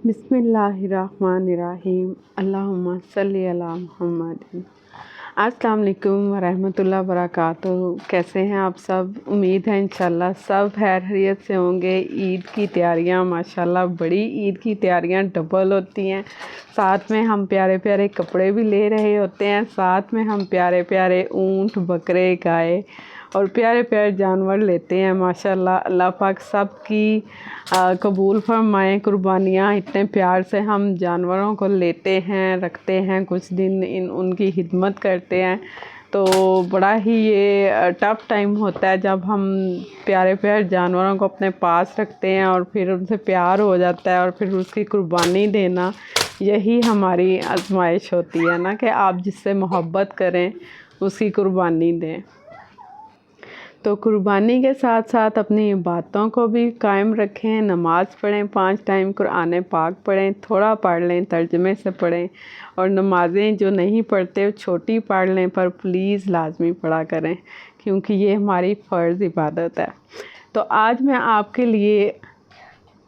बिस्मिल्लाहिर्रहमानिर्रहीम अल्लाहुम्मा सल्ली अला मुहम्मद। अस्सलाम वालेकुम वरहमतुल्लाह वबरकातुहू। कैसे हैं आप सब? उम्मीद है इंशाल्लाह सब खैरियत से होंगे। ईद की तैयारियां माशाल्लाह बड़ी ईद की तैयारियां डबल होती हैं। साथ में हम प्यारे प्यारे कपड़े भी ले रहे होते हैं। साथ में हम प्यारे प्यारे ऊँट, बकरे, गाय और प्यारे प्यारे जानवर लेते हैं माशाल्लाह। अल्लाह पाक सब की कबूल फरमाएँ कुर्बानियाँ। इतने प्यार से हम जानवरों को लेते हैं, रखते हैं, कुछ दिन उनकी खिदमत करते हैं। तो बड़ा ही ये टफ़ टाइम होता है जब हम प्यारे प्यारे जानवरों को अपने पास रखते हैं और फिर उनसे प्यार हो जाता है और फिर उसकी कुर्बानी देना, यही हमारी आजमाइश होती है ना कि आप जिससे मोहब्बत करें उसकी कुर्बानी दें। तो कुर्बानी के साथ साथ अपनी बातों को भी कायम रखें। नमाज़ पढ़ें, 5 टाइम कुरान पाक पढ़ें, थोड़ा पढ़ लें, तर्जमे से पढ़ें। और नमाज़ें जो नहीं पढ़ते छोटी पढ़ लें, पर प्लीज़ लाजमी पढ़ा करें क्योंकि ये हमारी फ़र्ज़ इबादत है। तो आज मैं आपके लिए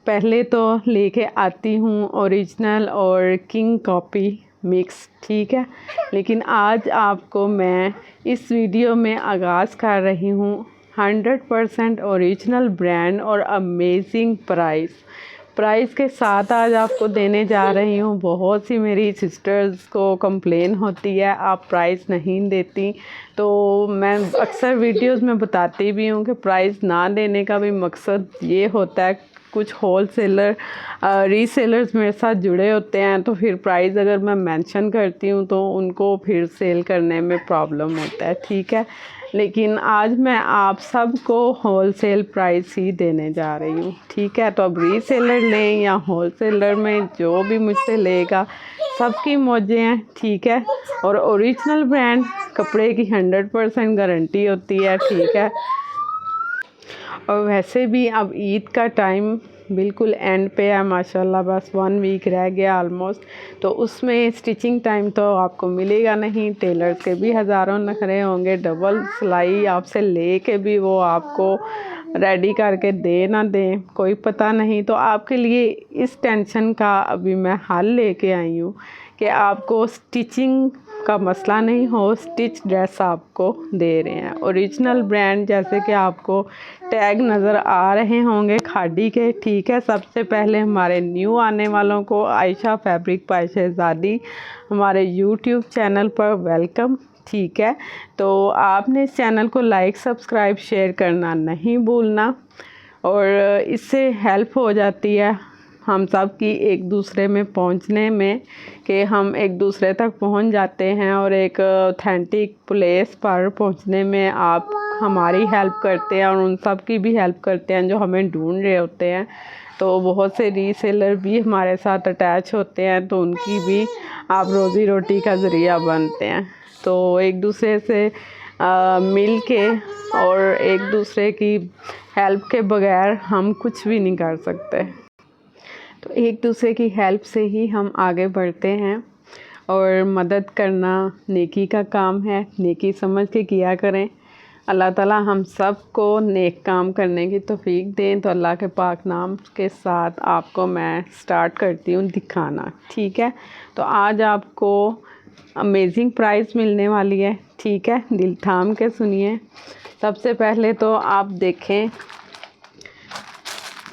पहले तो लेके आती हूँ ओरिजिनल और किंग कॉपी मिक्स, ठीक है। लेकिन आज आपको मैं इस वीडियो में आगाज़ कर रही हूँ 100% ओरिजिनल ब्रांड और अमेजिंग प्राइस के साथ आज आपको देने जा रही हूँ। बहुत सी मेरी सिस्टर्स को कंप्लेन होती है आप प्राइस नहीं देती, तो मैं अक्सर वीडियोस में बताती भी हूँ कि प्राइस ना देने का भी मकसद ये होता है। कुछ होलसेलर रीसेलर्स मेरे साथ जुड़े होते हैं, तो फिर प्राइस अगर मैं मेंशन करती हूँ तो उनको फिर सेल करने में प्रॉब्लम होता है, ठीक है। लेकिन आज मैं आप सबको होलसेल प्राइस ही देने जा रही हूँ, ठीक है। तो अब रीसेलर लें या होलसेलर में जो भी मुझसे लेगा सबकी मौजें हैं, ठीक है। और ओरिजिनल ब्रांड कपड़े की 100% गारंटी होती है, ठीक है। और वैसे भी अब ईद का टाइम बिल्कुल एंड पे है माशाल्लाह, बस 1 वीक रह गया ऑलमोस्ट। तो उसमें स्टिचिंग टाइम तो आपको मिलेगा नहीं। टेलर्स के भी हज़ारों नखरे होंगे, डबल सिलाई आपसे ले के भी वो आपको रेडी करके दे ना दें कोई पता नहीं। तो आपके लिए इस टेंशन का अभी मैं हल लेके आई हूँ कि आपको स्टिचिंग का मसला नहीं हो, स्टिच ड्रेस आपको दे रहे हैं ओरिजिनल ब्रांड। जैसे कि आपको टैग नज़र आ रहे होंगे खादी के, ठीक है। सबसे पहले हमारे न्यू आने वालों को आयशा फैब्रिक बाय शहज़ादी हमारे यूट्यूब चैनल पर वेलकम, ठीक है। तो आपने इस चैनल को लाइक, सब्सक्राइब, शेयर करना नहीं भूलना और इससे हेल्प हो जाती है हम सब की एक दूसरे में पहुंचने में, कि हम एक दूसरे तक पहुंच जाते हैं और एक ऑथेंटिक प्लेस पर पहुंचने में आप हमारी हेल्प करते हैं और उन सब की भी हेल्प करते हैं जो हमें ढूंढ रहे होते हैं। तो बहुत से रीसेलर भी हमारे साथ अटैच होते हैं, तो उनकी भी आप रोज़ी रोटी का ज़रिया बनते हैं। तो एक दूसरे से मिल के और एक दूसरे की हेल्प के बगैर हम कुछ भी नहीं कर सकते। तो एक दूसरे की हेल्प से ही हम आगे बढ़ते हैं और मदद करना नेकी का काम है। नेकी समझ के किया करें। अल्लाह ताला हम सब को नेक काम करने की तौफीक दें। तो अल्लाह के पाक नाम के साथ आपको मैं स्टार्ट करती हूँ दिखाना, ठीक है। तो आज आपको अमेजिंग प्राइस मिलने वाली है, ठीक है। दिल थाम के सुनिए। सबसे पहले तो आप देखें,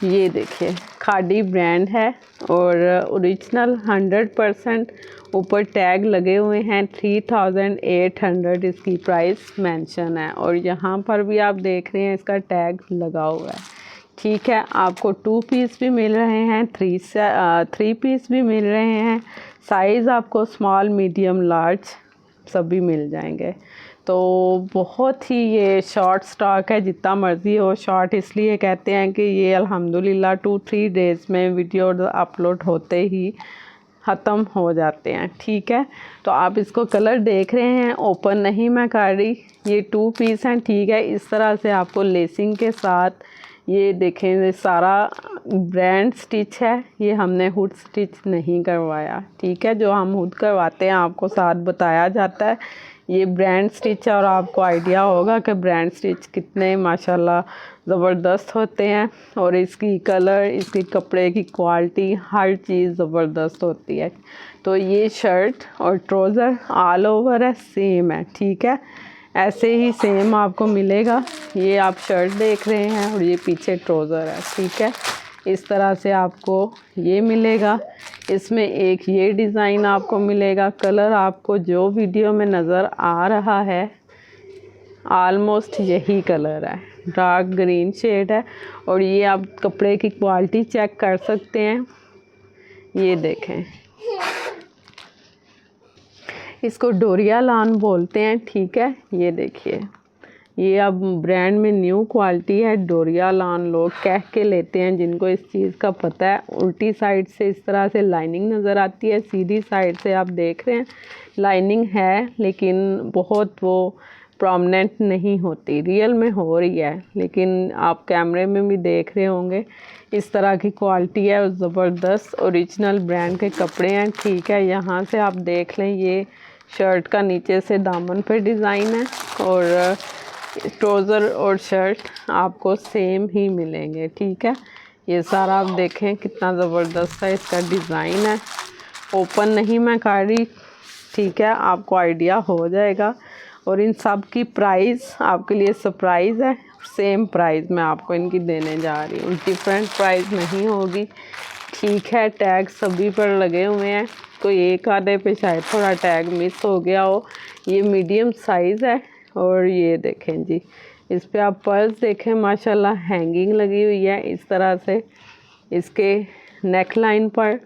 ये देखिए खादी ब्रांड है और ओरिजिनल 100%। ऊपर टैग लगे हुए हैं, 3800 इसकी प्राइस मेंशन है। और यहाँ पर भी आप देख रहे हैं इसका टैग लगा हुआ है, ठीक है। आपको 2 पीस भी मिल रहे हैं, 3 पीस भी मिल रहे हैं। साइज़ आपको स्मॉल, मीडियम, लार्ज सभी मिल जाएंगे। तो बहुत ही ये शॉर्ट स्टॉक है, जितना मर्ज़ी हो शॉर्ट। इसलिए कहते हैं कि ये अल्हम्दुलिल्लाह 2-3 डेज़ में वीडियो अपलोड होते ही ख़त्म हो जाते हैं, ठीक है। तो आप इसको कलर देख रहे हैं, ओपन नहीं मैं कर रही। ये 2 पीस हैं, ठीक है। इस तरह से आपको लेसिंग के साथ ये देखें, ये सारा ब्रांड स्टिच है, ये हमने हुड स्टिच नहीं करवाया, ठीक है। जो हम हुड करवाते हैं आपको साथ बताया जाता है। ये ब्रांड स्टिच है और आपको आइडिया होगा कि ब्रांड स्टिच कितने माशाल्लाह ज़बरदस्त होते हैं। और इसकी कलर, इसकी कपड़े की क्वालिटी, हर चीज़ ज़बरदस्त होती है। तो ये शर्ट और ट्राउज़र ऑल ओवर है, सेम है, ठीक है। ऐसे ही सेम आपको मिलेगा। ये आप शर्ट देख रहे हैं और ये पीछे ट्राउज़र है, ठीक है। इस तरह से आपको ये मिलेगा। इसमें एक ये डिज़ाइन आपको मिलेगा। कलर आपको जो वीडियो में नज़र आ रहा है ऑलमोस्ट यही कलर है, डार्क ग्रीन शेड है। और ये आप कपड़े की क्वालिटी चेक कर सकते हैं। ये देखें, इसको डोरिया लान बोलते हैं, ठीक है। ये देखिए, ये अब ब्रांड में न्यू क्वालिटी है, डोरिया लान लोग कह के लेते हैं जिनको इस चीज़ का पता है। उल्टी साइड से इस तरह से लाइनिंग नज़र आती है, सीधी साइड से आप देख रहे हैं लाइनिंग है, लेकिन बहुत वो प्रोमिनेंट नहीं होती। रियल में हो रही है, लेकिन आप कैमरे में भी देख रहे होंगे। इस तरह की क्वालिटी है, ज़बरदस्त ओरिजिनल ब्रांड के कपड़े हैं, ठीक है। यहाँ से आप देख लें, ये शर्ट का नीचे से दामन पे डिज़ाइन है और ट्राउज़र और शर्ट आपको सेम ही मिलेंगे, ठीक है। ये सारा आप देखें कितना ज़बरदस्त है, इसका डिज़ाइन है। ओपन नहीं मैं कर रही, ठीक है, आपको आइडिया हो जाएगा। और इन सब की प्राइस आपके लिए सरप्राइज़ है। सेम प्राइस मैं आपको इनकी देने जा रही हूँ, डिफरेंट प्राइस नहीं होगी, ठीक है। टैग सभी पर लगे हुए हैं, कोई एक आधे पे शायद थोड़ा टैग मिस हो गया हो। ये मीडियम साइज़ है। और ये देखें जी, इस पे आप पर्स देखें, माशाल्लाह हैंगिंग लगी हुई है इस तरह से। इसके नेक लाइन पर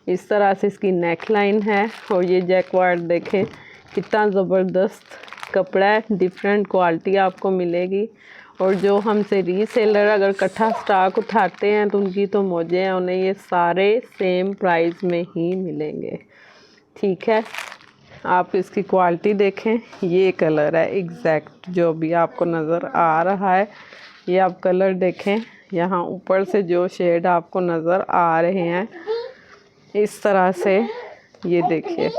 इस तरह से इसकी नेक लाइन है। और ये जैकवार्ड देखें कितना ज़बरदस्त कपड़ा है, डिफरेंट क्वालिटी आपको मिलेगी। और जो हमसे रीसेलर अगर इकट्ठा स्टॉक उठाते हैं तो उनकी तो मौजें हैं, उन्हें ये सारे सेम प्राइस में ही मिलेंगे, ठीक है। आप इसकी क्वालिटी देखें, ये कलर है एग्जैक्ट जो भी आपको नज़र आ रहा है। ये आप कलर देखें, यहाँ ऊपर से जो शेड आपको नज़र आ रहे हैं इस तरह से। ये देखिए,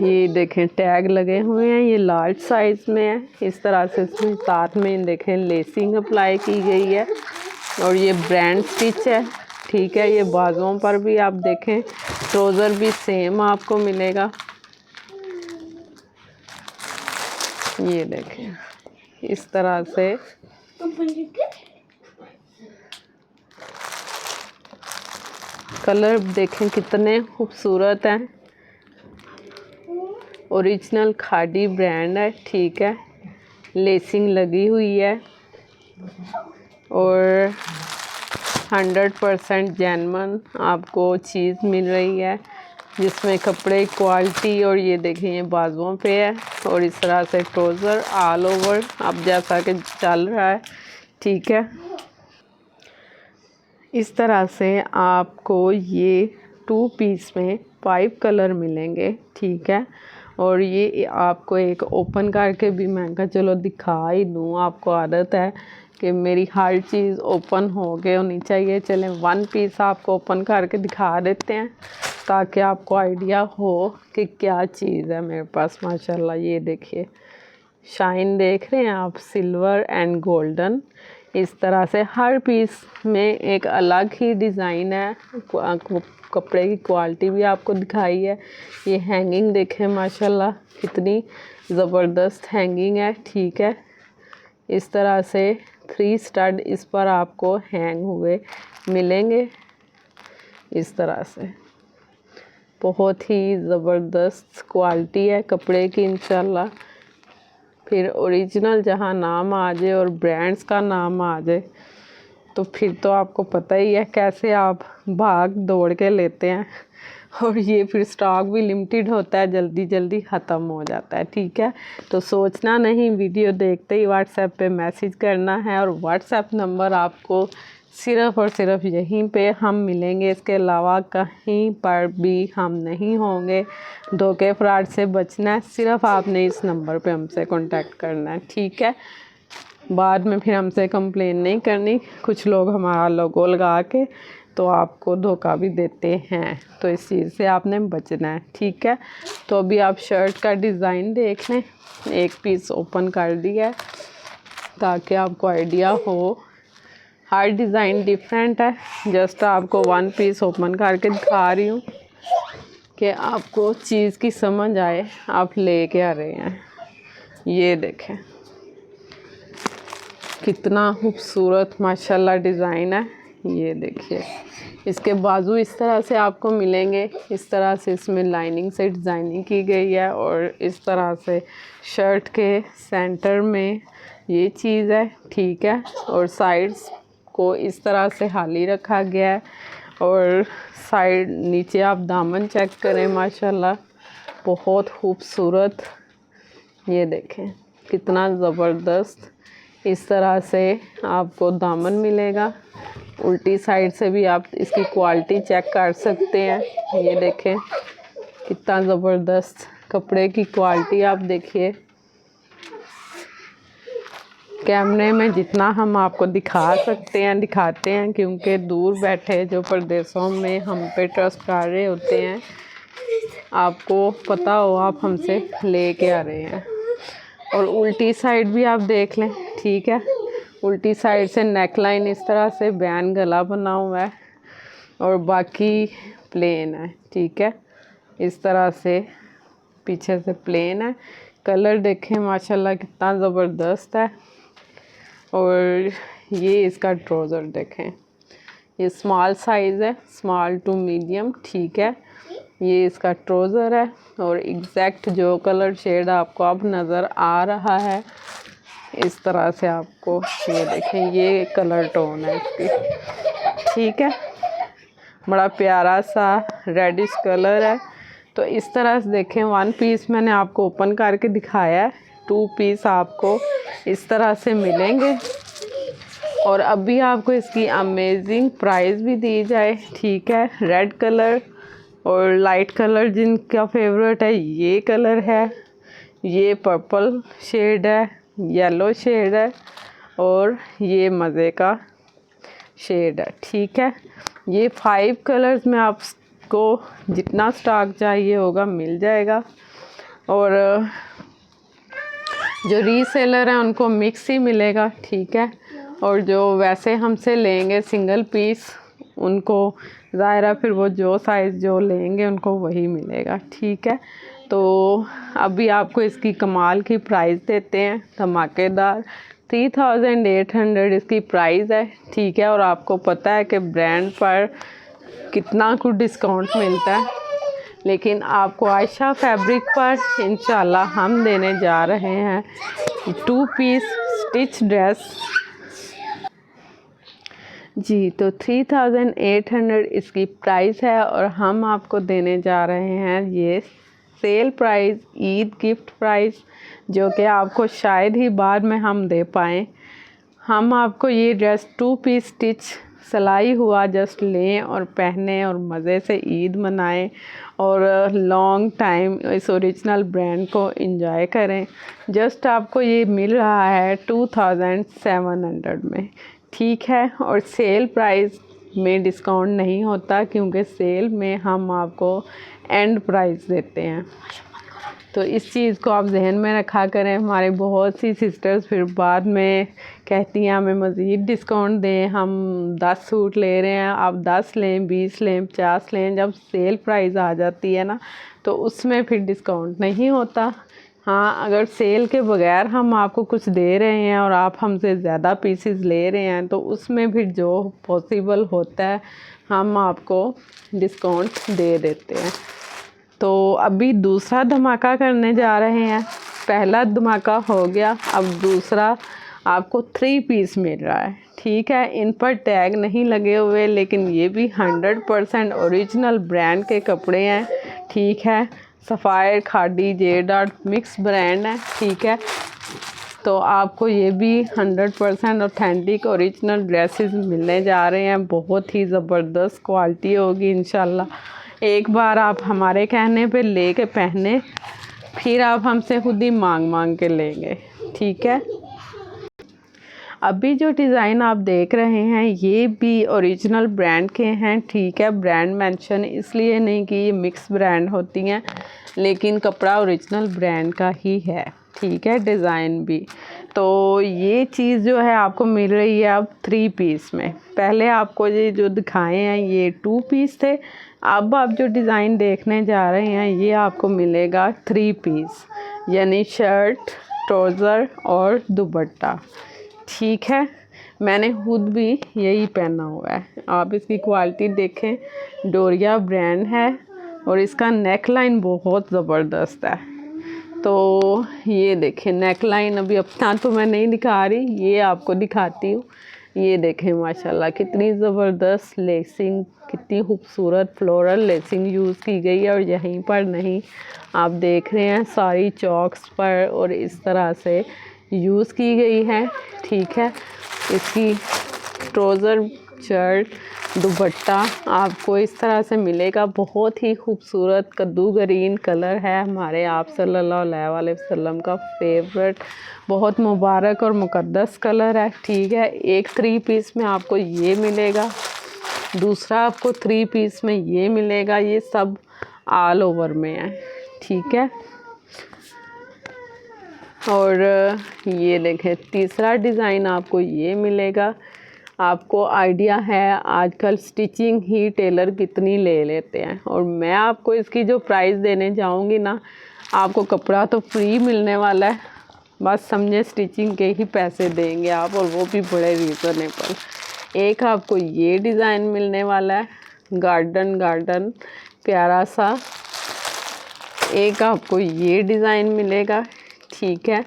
ये देखें टैग लगे हुए हैं, ये लार्ज साइज़ में है। इस तरह से इसमें साथ में देखें लेसिंग अप्लाई की गई है। और ये ब्रांड स्टिच है, ठीक है। ये बाजुओं पर भी आप देखें, ट्राउज़र भी सेम आपको मिलेगा। ये देखें इस तरह से कलर देखें कितने खूबसूरत हैं। ओरिजिनल खादी ब्रांड है, ठीक है। लेसिंग लगी हुई है और 100% जेन्युइन आपको चीज़ मिल रही है, जिसमें कपड़े क्वालिटी। और ये देखें, ये बाजुओं पे है। और इस तरह से ट्राउज़र ऑल ओवर अब जैसा कि चल रहा है, ठीक है। इस तरह से आपको ये 2 पीस में 5 कलर मिलेंगे, ठीक है। और ये आपको एक ओपन करके भी मैं कहा चलो दिखा ही दूँ, आपको आदत है कि मेरी हर चीज़ ओपन हो गई होनी चाहिए। चलें 1 पीस आपको ओपन करके दिखा देते हैं ताकि आपको आइडिया हो कि क्या चीज़ है मेरे पास। माशाल्लाह ये देखिए, शाइन देख रहे हैं आप, सिल्वर एंड गोल्डन। इस तरह से हर पीस में एक अलग ही डिज़ाइन है। कपड़े की क्वालिटी भी आपको दिखाई है। ये हैंगिंग देखें, माशाल्लाह कितनी ज़बरदस्त हैंगिंग है, ठीक है। इस तरह से 3 स्टड इस पर आपको हैंग हुए मिलेंगे इस तरह से। बहुत ही ज़बरदस्त क्वालिटी है कपड़े की इंशाल्लाह। फिर ओरिजिनल जहाँ नाम आ जाए और ब्रांड्स का नाम आ जाए तो फिर तो आपको पता ही है कैसे आप भाग दौड़ के लेते हैं। और ये फिर स्टॉक भी लिमिटेड होता है, जल्दी जल्दी ख़त्म हो जाता है, ठीक है। तो सोचना नहीं, वीडियो देखते ही व्हाट्सएप पे मैसेज करना है। और व्हाट्सएप नंबर आपको सिर्फ़ और सिर्फ यहीं पे हम मिलेंगे, इसके अलावा कहीं पर भी हम नहीं होंगे। धोखे फ्रॉड से बचना है, सिर्फ आपने इस नंबर पे हमसे कांटेक्ट करना है, ठीक है। बाद में फिर हमसे कंप्लेन नहीं करनी। कुछ लोग हमारा लोगो लगा के तो आपको धोखा भी देते हैं, तो इस चीज़ से आपने बचना है, ठीक है। तो अभी आप शर्ट का डिज़ाइन देख लें, एक पीस ओपन कर दिया है ताकि आपको आइडिया हो। हर डिज़ाइन डिफरेंट है, जस्ट आपको वन पीस ओपन करके दिखा रही हूँ कि आपको चीज़ की समझ आए, आप लेके आ रहे हैं। ये देखें कितना खूबसूरत माशाल्लाह डिज़ाइन है। ये देखिए, इसके बाजू इस तरह से आपको मिलेंगे, इस तरह से इसमें लाइनिंग से डिज़ाइनिंग की गई है और इस तरह से शर्ट के सेंटर में ये चीज़ है, ठीक है। और साइड्स को इस तरह से खाली रखा गया है और साइड नीचे आप दामन चेक करें, माशाल्लाह बहुत खूबसूरत। ये देखें कितना ज़बरदस्त, इस तरह से आपको दामन मिलेगा। उल्टी साइड से भी आप इसकी क्वालिटी चेक कर सकते हैं। ये देखें कितना ज़बरदस्त कपड़े की क्वालिटी, आप देखिए। कैमरे में जितना हम आपको दिखा सकते हैं दिखाते हैं, क्योंकि दूर बैठे जो प्रदेशों में हम पे ट्रस्ट कर रहे होते हैं, आपको पता हो आप हमसे लेके आ रहे हैं। और उल्टी साइड भी आप देख लें, ठीक है। उल्टी साइड से नेक लाइन इस तरह से बैन गला बना हुआ है और बाकी प्लेन है, ठीक है। इस तरह से पीछे से प्लेन है। कलर देखें माशाल्लाह कितना ज़बरदस्त है। और ये इसका ट्राउज़र देखें, ये स्मॉल साइज़ है, स्मॉल टू मीडियम, ठीक है। ये इसका ट्राउज़र है और एग्जैक्ट जो कलर शेड आपको अब नज़र आ रहा है इस तरह से आपको, ये देखें ये कलर टोन है इसकी, ठीक है। बड़ा प्यारा सा रेडिश कलर है। तो इस तरह से देखें, वन पीस मैंने आपको ओपन करके दिखाया है, टू पीस आपको इस तरह से मिलेंगे। और अभी आपको इसकी अमेजिंग प्राइस भी दी जाए, ठीक है। रेड कलर और लाइट कलर जिनका फेवरेट है, ये कलर है, ये पर्पल शेड है, येलो शेड है और ये मज़े का शेड है, ठीक है। ये 5 कलर्स में आपको जितना स्टॉक चाहिए होगा मिल जाएगा। और जो रीसेलर हैं उनको मिक्स ही मिलेगा, ठीक है। और जो वैसे हमसे लेंगे सिंगल पीस, उनको ज़ाहिर फिर वो जो साइज़ जो लेंगे उनको वही मिलेगा, ठीक है। तो अभी आपको इसकी कमाल की प्राइस देते हैं, धमाकेदार 3800 इसकी प्राइस है, ठीक है। और आपको पता है कि ब्रांड पर कितना कुछ डिस्काउंट मिलता है, लेकिन आपको आयशा फैब्रिक पर इंशाल्लाह हम देने जा रहे हैं 2 पीस स्टिच ड्रेस जी। तो 3800 इसकी प्राइस है और हम आपको देने जा रहे हैं ये sale price, Eid gift price, जो कि आपको शायद ही बाद में हम दे पाएँ। हम आपको ये ड्रेस 2 पीस स्टिच सिलाई हुआ जस्ट लें और पहने और मज़े से ईद मनाएं और लॉन्ग टाइम इस ओरिजिनल ब्रांड को एंजॉय करें। जस्ट आपको ये मिल रहा है 2700 में, ठीक है। और सेल प्राइस में डिस्काउंट नहीं होता, क्योंकि सेल में हम आपको एंड प्राइस देते हैं। तो इस चीज़ को आप जहन में रखा करें। हमारे बहुत सी सिस्टर्स फिर बाद में कहती हैं हमें मज़ीद डिस्काउंट दें, हम 10 सूट ले रहे हैं, आप 10 लें, 20 लें, 50 लें। जब सेल प्राइस आ जाती है ना, तो उसमें फिर डिस्काउंट नहीं होता। हाँ, अगर सेल के बगैर हम आपको कुछ दे रहे हैं और आप हमसे ज़्यादा पीसेस ले रहे हैं, तो उसमें फिर जो पॉसिबल होता है हम आपको डिस्काउंट दे देते हैं। तो अभी दूसरा धमाका करने जा रहे हैं। पहला धमाका हो गया, अब दूसरा आपको 3 पीस मिल रहा है, ठीक है। इन पर टैग नहीं लगे हुए, लेकिन ये भी 100% ओरिजिनल ब्रांड के कपड़े हैं, ठीक है। सफ़ायर, खादी, जेडार्ड मिक्स ब्रांड है, ठीक है। तो आपको ये भी 100% ऑथेंटिक ओरिजिनल ड्रेसेस मिलने जा रहे हैं। बहुत ही ज़बरदस्त क्वालिटी होगी इंशाल्लाह। एक बार आप हमारे कहने पे ले के पहने, फिर आप हमसे खुद ही मांग मांग के लेंगे, ठीक है। अभी जो डिज़ाइन आप देख रहे हैं ये भी ओरिजिनल ब्रांड के हैं, ठीक है। ब्रांड मेंशन इसलिए नहीं कि ये मिक्स ब्रांड होती हैं, लेकिन कपड़ा ओरिजिनल ब्रांड का ही है, ठीक है। डिज़ाइन भी तो ये चीज़ जो है आपको मिल रही है अब 3 पीस में। पहले आपको ये जो दिखाए हैं ये 2 पीस थे, अब आप जो डिज़ाइन देखने जा रहे हैं ये आपको मिलेगा 3 पीस, यानी शर्ट, ट्राउज़र और दुपट्टा, ठीक है। मैंने खुद भी यही पहना हुआ है। आप इसकी क्वालिटी देखें, डोरिया ब्रांड है और इसका नेक लाइन बहुत ज़बरदस्त है। तो ये देखें नेक लाइन, अभी अपना तो मैं नहीं दिखा रही, ये आपको दिखाती हूँ। ये देखें माशाल्लाह कितनी ज़बरदस्त लेसिंग, कितनी खूबसूरत फ्लोरल लेसिंग यूज़ की गई है। और यहीं पर नहीं, आप देख रहे हैं सारी चौक्स पर और इस तरह से यूज़ की गई है, ठीक है। इसकी ट्राउज़र, शर्ट, दुपट्टा आपको इस तरह से मिलेगा। बहुत ही खूबसूरत कद्दू ग्रीन कलर है, हमारे आप सल्लल्लाहु अलैहि वसल्लम का फेवरेट, बहुत मुबारक और मुक़द्दस कलर है, ठीक है। एक 3 पीस में आपको ये मिलेगा, दूसरा आपको 3 पीस में ये मिलेगा। ये सब ऑल ओवर में है, ठीक है। और ये देखें तीसरा डिज़ाइन आपको ये मिलेगा। आपको आइडिया है आजकल स्टिचिंग ही टेलर कितनी ले लेते हैं, और मैं आपको इसकी जो प्राइस देने जाऊंगी ना, आपको कपड़ा तो फ्री मिलने वाला है, बस समझे स्टिचिंग के ही पैसे देंगे आप, और वो भी बड़े रीज़नेबल। एक आपको ये डिज़ाइन मिलने वाला है, गार्डन प्यारा सा। एक आपको ये डिज़ाइन मिलेगा, ठीक है,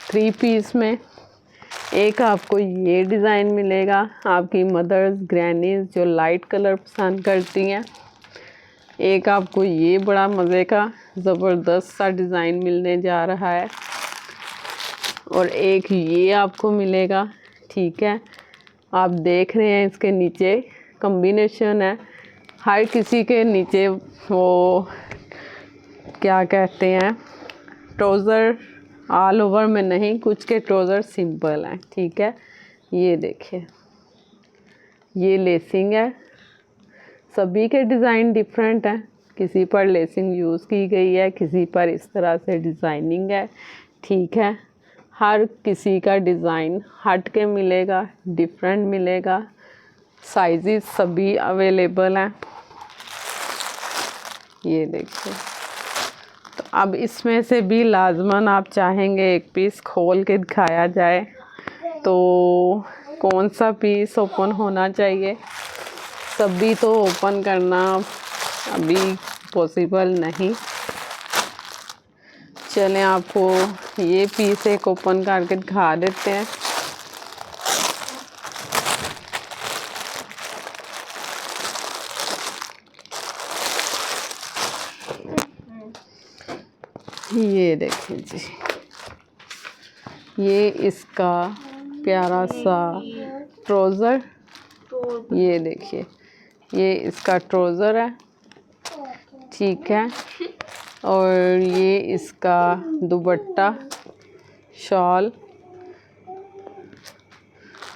3 पीस में। एक आपको ये डिज़ाइन मिलेगा, आपकी मदर्स ग्रैनीज़ जो लाइट कलर पसंद करती हैं। एक आपको ये बड़ा मज़े का ज़बरदस्त सा डिज़ाइन मिलने जा रहा है, और एक ये आपको मिलेगा, ठीक है। आप देख रहे हैं इसके नीचे कॉम्बिनेशन है, हर किसी के नीचे वो क्या कहते हैं, ट्राउज़र ऑल ओवर में नहीं, कुछ के ट्राउज़र सिंपल हैं, ठीक है। ये देखिए ये लेसिंग है, सभी के डिज़ाइन डिफरेंट हैं, किसी पर लेसिंग यूज़ की गई है, किसी पर इस तरह से डिज़ाइनिंग है, ठीक है। हर किसी का डिज़ाइन हट के मिलेगा, डिफरेंट मिलेगा। साइज़ सभी अवेलेबल हैं, ये देखिए। तो अब इसमें से भी लाजमन आप चाहेंगे एक पीस खोल के दिखाया जाए, तो कौन सा पीस ओपन होना चाहिए? सभी तो ओपन करना अभी पॉसिबल नहीं। चलें आपको ये पीस एक ओपन करके दिखा देते हैं। ये देखें जी, ये इसका प्यारा सा ट्राउज़र, ये देखिए ये इसका ट्राउज़र है, ठीक है। और ये इसका दुपट्टा, शॉल,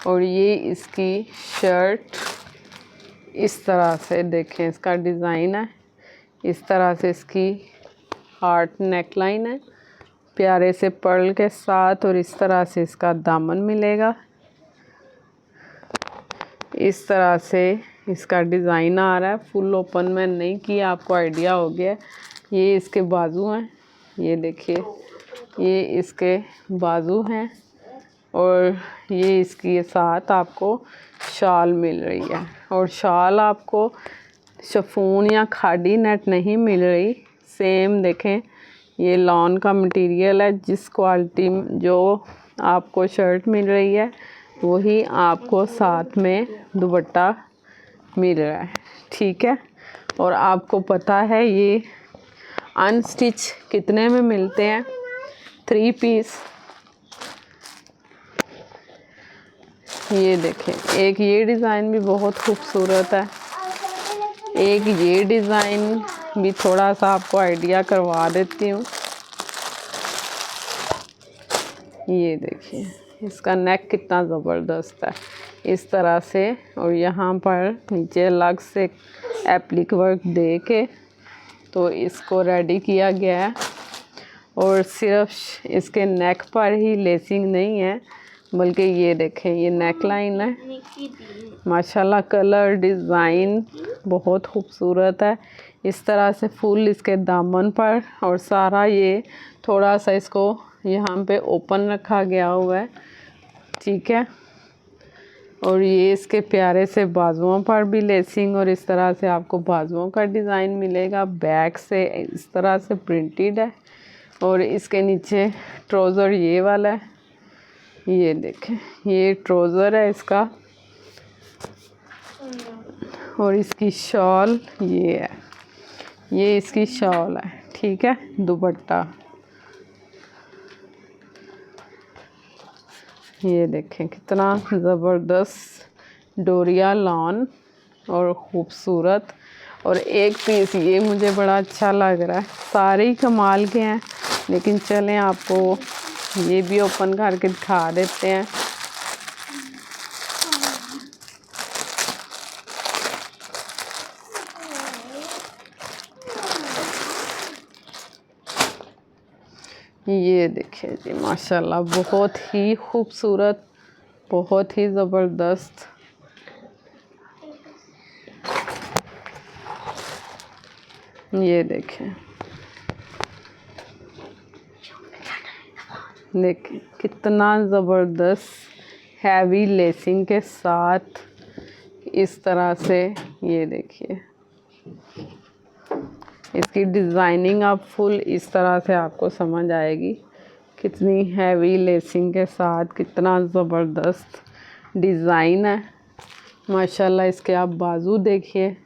और ये इसकी शर्ट। इस तरह से देखें इसका डिज़ाइन है, इस तरह से इसकी हार्ट नेक लाइन है प्यारे से पर्ल के साथ, और इस तरह से इसका दामन मिलेगा। इस तरह से इसका डिज़ाइन आ रहा है। फुल ओपन में नहीं किया, आपको आइडिया हो गया। ये इसके बाजू हैं, ये देखिए ये इसके बाजू हैं, और ये इसके साथ आपको शॉल मिल रही है। और शॉल आपको शिफॉन या खादी नेट नहीं मिल रही, सेम देखें ये लॉन का मटेरियल है। जिस क्वालिटी जो आपको शर्ट मिल रही है वही आपको साथ में दुपट्टा मिल रहा है, ठीक है। और आपको पता है ये अनस्टिच कितने में मिलते हैं? 3 पीस। ये देखें एक ये डिज़ाइन भी बहुत खूबसूरत है, एक ये डिज़ाइन भी थोड़ा सा आपको आइडिया करवा देती हूँ। ये देखिए इसका नेक कितना ज़बरदस्त है इस तरह से, और यहाँ पर नीचे अलग से एप्लिक वर्क दे के तो इसको रेडी किया गया है। और सिर्फ इसके नेक पर ही लेसिंग नहीं है, बल्कि ये देखें ये नेक लाइन है माशाल्लाह, कलर डिज़ाइन बहुत खूबसूरत है। इस तरह से फुल इसके दामन पर, और सारा ये थोड़ा सा इसको यहाँ पे ओपन रखा गया हुआ है, ठीक है। और ये इसके प्यारे से बाजुओं पर भी लेसिंग, और इस तरह से आपको बाजुओं का डिज़ाइन मिलेगा। बैक से इस तरह से प्रिंटेड है, और इसके नीचे ट्राउज़र ये वाला है, ये देखें ये ट्राउज़र है इसका, और इसकी शॉल ये है, ये इसकी शॉल है, ठीक है। दुपट्टा ये देखें कितना ज़बरदस्त डोरिया लॉन और ख़ूबसूरत। और एक पीस ये मुझे बड़ा अच्छा लग रहा है, सारे ही कमाल के हैं, लेकिन चलें आपको ये भी ओपन करके दिखा देते हैं। ये देखिए जी माशाल्लाह, बहुत ही खूबसूरत, बहुत ही ज़बरदस्त। ये देखें कितना ज़बरदस्त हैवी लेसिंग के साथ इस तरह से, ये देखिए इसकी डिज़ाइनिंग आप फुल इस तरह से आपको समझ आएगी, कितनी हैवी लेसिंग के साथ कितना ज़बरदस्त डिज़ाइन है माशाल्लाह। इसके आप बाजू देखिए,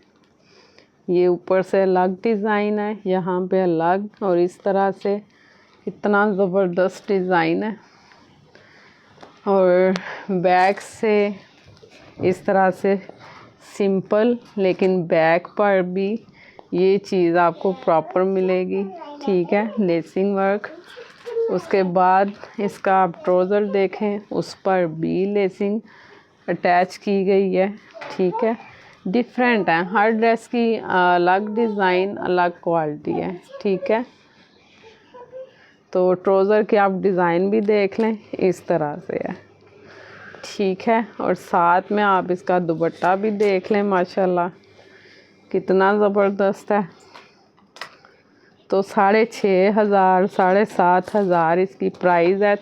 ये ऊपर से अलग डिज़ाइन है, यहाँ पे अलग, और इस तरह से इतना ज़बरदस्त डिज़ाइन है। और बैक से इस तरह से सिंपल, लेकिन बैक पर भी ये चीज़ आपको प्रॉपर मिलेगी, ठीक है, लेसिंग वर्क। उसके बाद इसका आप ट्राउज़र देखें, उस पर भी लेसिंग अटैच की गई है, ठीक है। डिफरेंट है, हर ड्रेस की अलग डिज़ाइन अलग क्वालिटी है, ठीक है। तो ट्राउज़र के आप डिज़ाइन भी देख लें, इस तरह से है, ठीक है। और साथ में आप इसका दुपट्टा भी देख लें माशाल्लाह कितना ज़बरदस्त है। तो 6,500 7,500 इसकी प्राइस है,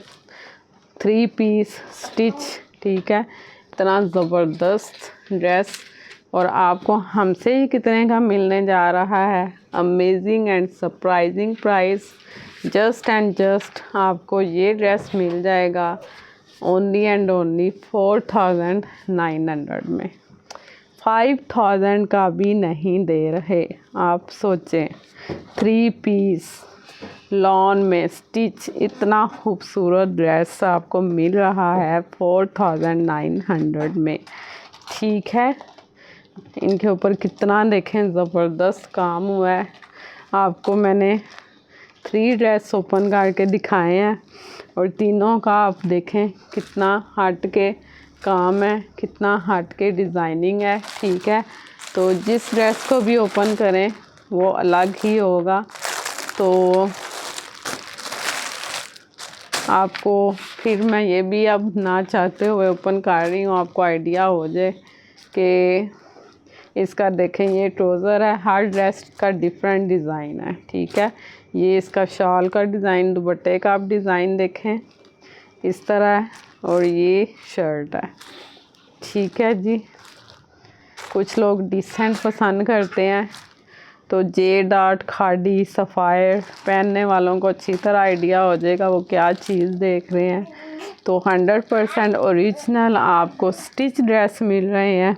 3 पीस स्टिच, ठीक है। इतना ज़बरदस्त ड्रेस, और आपको हमसे ही कितने का मिलने जा रहा है, amazing and surprising price. Just and just आपको ये ड्रेस मिल जाएगा ओनली एंड ओनली 4,900 में, 5,000 का भी नहीं दे रहे। आप सोचें 3 पीस लॉन में स्टिच इतना खूबसूरत ड्रेस आपको मिल रहा है 4,900 में, ठीक है। इनके ऊपर कितना देखें ज़बरदस्त काम हुआ है। आपको मैंने 3 ड्रेस ओपन करके दिखाए हैं, और तीनों का आप देखें कितना हट के काम है, कितना हट के डिज़ाइनिंग है, ठीक है। तो जिस ड्रेस को भी ओपन करें वो अलग ही होगा। तो आपको फिर मैं ये भी अब ना चाहते हुए ओपन कर रही हूँ, आपको आइडिया हो जाए कि इसका देखें ये ट्राउज़र है, हर ड्रेस का डिफरेंट डिज़ाइन है, ठीक है। ये इसका शॉल का डिज़ाइन, दुपट्टे का आप डिज़ाइन देखें इस तरह है, और ये शर्ट है, ठीक है जी। कुछ लोग डिसेंट पसंद करते हैं, तो जे डार्ट खाड़ी सफ़ायर पहनने वालों को अच्छी तरह आइडिया हो जाएगा वो क्या चीज़ देख रहे हैं। तो 100% ओरिजिनल आपको स्टिच ड्रेस मिल रहे हैं,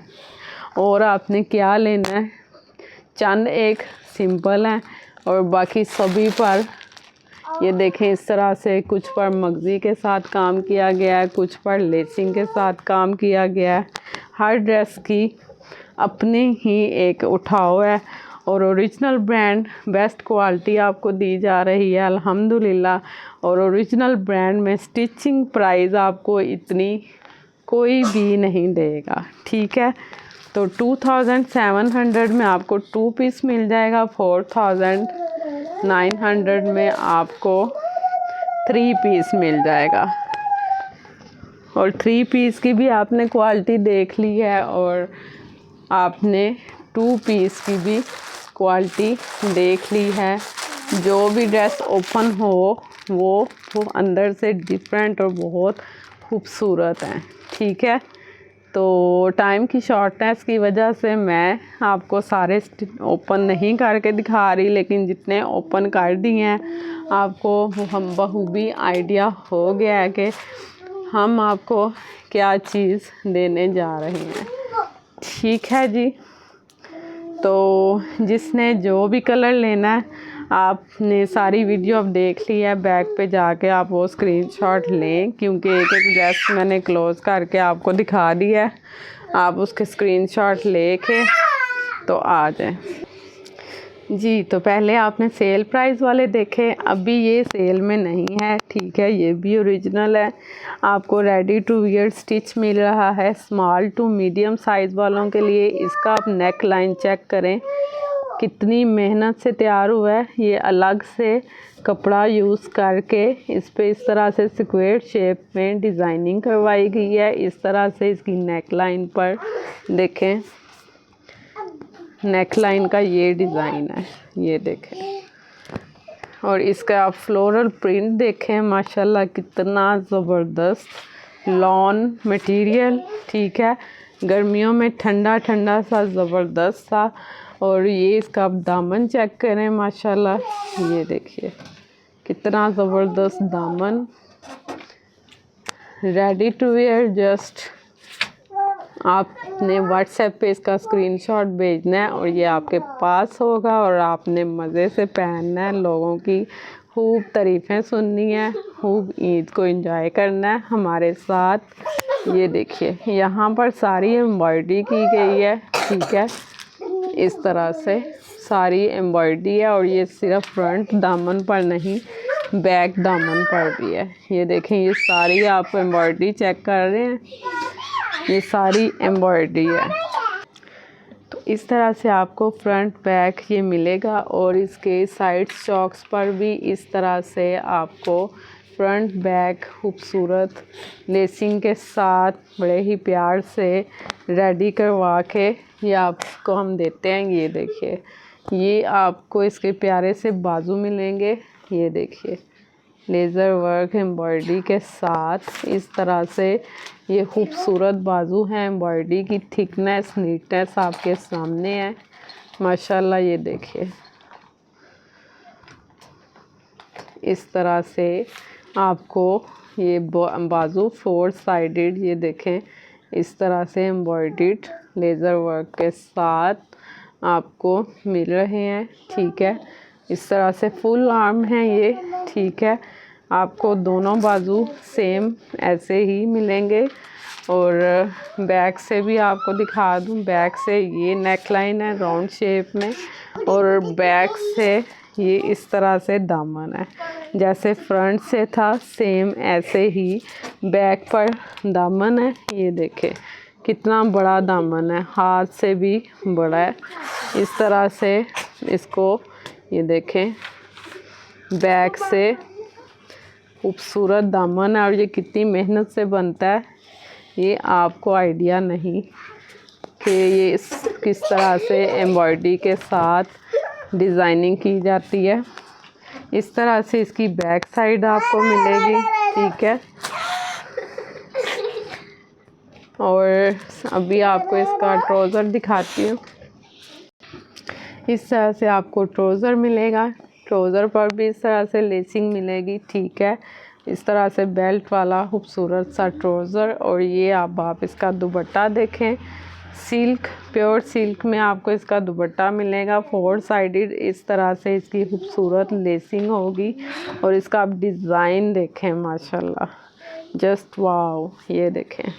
और आपने क्या लेना है, चंद एक सिंपल है, और बाकी सभी पर ये देखें इस तरह से कुछ पर मगज़ी के साथ काम किया गया है, कुछ पर लेसिंग के साथ काम किया गया है। हर ड्रेस की अपनी ही एक उठाव है, और ओरिजिनल ब्रांड बेस्ट क्वालिटी आपको दी जा रही है अल्हम्दुलिल्लाह। और ओरिजिनल ब्रांड में स्टिचिंग प्राइस आपको इतनी कोई भी नहीं देगा, ठीक है। तो 2700 में आपको 2 पीस मिल जाएगा, 4900 में आपको 3 पीस मिल जाएगा। और 3 पीस की भी आपने क्वालिटी देख ली है और आपने 2 पीस की भी क्वालिटी देख ली है। जो भी ड्रेस ओपन हो वो अंदर से डिफरेंट और बहुत खूबसूरत है, ठीक है। तो टाइम की शॉर्टनेस की वजह से मैं आपको सारे ओपन नहीं करके दिखा रही, लेकिन जितने ओपन कर दिए हैं आपको हम बखूबी आइडिया हो गया है कि हम आपको क्या चीज़ देने जा रहे हैं, ठीक है जी। तो जिसने जो भी कलर लेना है, आपने सारी वीडियो अब देख ली है, बैक पे जाके आप वो स्क्रीनशॉट लें, क्योंकि एक एक ड्रेस मैंने क्लोज़ करके आपको दिखा दिया है। आप उसके स्क्रीनशॉट लेके तो आ जाए जी। तो पहले आपने सेल प्राइस वाले देखे, अभी ये सेल में नहीं है, ठीक है। ये भी ओरिजिनल है, आपको रेडी टू वियर स्टिच मिल रहा है स्मॉल टू मीडियम साइज़ वालों के लिए। इसका आप नेक लाइन चेक करें कितनी मेहनत से तैयार हुआ है। ये अलग से कपड़ा यूज़ करके इस पे इस तरह से स्क्वायर शेप में डिज़ाइनिंग करवाई गई है। इस तरह से इसकी नेक लाइन पर देखें, नेक लाइन का ये डिज़ाइन है, ये देखें। और इसका आप फ्लोरल प्रिंट देखें, माशाल्लाह कितना ज़बरदस्त लॉन मटेरियल, ठीक है। गर्मियों में ठंडा ठंडा सा ज़बरदस्त सा। और ये इसका आप दामन चेक करें, माशाल्लाह ये देखिए कितना ज़बरदस्त दामन, रेडी टू वेयर। जस्ट आपने व्हाट्सएप पे इसका स्क्रीनशॉट भेजना है और ये आपके पास होगा और आपने मज़े से पहनना है, लोगों की खूब तारीफ़ें सुननी है, खूब ईद को एंजॉय करना है हमारे साथ। ये देखिए यहाँ पर सारी एम्ब्रॉयडरी की गई है, ठीक है। इस तरह से सारी एम्ब्रॉयडरी है और ये सिर्फ फ्रंट दामन पर नहीं, बैक दामन पर भी है। ये देखें, ये सारी आप एम्ब्रॉयडरी चेक कर रहे हैं, ये सारी एम्ब्रॉयडरी है। तो इस तरह से आपको फ्रंट बैक ये मिलेगा। और इसके साइड चॉक्स पर भी इस तरह से आपको फ्रंट बैक खूबसूरत लेसिंग के साथ बड़े ही प्यार से रेडी करवा के ये आपको हम देते हैं। ये देखिए, ये आपको इसके प्यारे से बाजू मिलेंगे, ये देखिए लेज़र वर्क एम्ब्रॉयडरी के साथ इस तरह से ये खूबसूरत बाजू है। एम्ब्रॉयडरी की थिकनेस नीटनेस आपके सामने है, माशाल्लाह। ये देखिए इस तरह से आपको ये बाजू 4 साइडेड, ये देखें इस तरह से एम्ब्रॉयडर्ड लेज़र वर्क के साथ आपको मिल रहे हैं, ठीक है। इस तरह से फुल आर्म है ये, ठीक है। आपको दोनों बाजू सेम ऐसे ही मिलेंगे। और बैक से भी आपको दिखा दूं, बैक से ये नेक लाइन है राउंड शेप में और बैक से ये इस तरह से दामन है। जैसे फ्रंट से था सेम ऐसे ही बैक पर दामन है। ये देखें कितना बड़ा दामन है, हाथ से भी बड़ा है। इस तरह से इसको ये देखें बैक से खूबसूरत दामन है। और ये कितनी मेहनत से बनता है ये आपको आइडिया नहीं कि ये किस तरह से एम्ब्रॉयडरी के साथ डिज़ाइनिंग की जाती है। इस तरह से इसकी बैक साइड आपको मिलेगी, ठीक है। और अभी आपको इसका ट्राउज़र दिखाती हूँ। इस तरह से आपको ट्राउज़र मिलेगा, ट्राउज़र पर भी इस तरह से लेसिंग मिलेगी, ठीक है। इस तरह से बेल्ट वाला खूबसूरत सा ट्राउज़र। और ये आप इसका दुपट्टा देखें, सिल्क प्योर सिल्क में आपको इसका दुपट्टा मिलेगा 4 साइडेड। इस तरह से इसकी खूबसूरत लेसिंग होगी। और इसका आप डिज़ाइन देखें, माशाल्लाह जस्ट वाव। ये देखें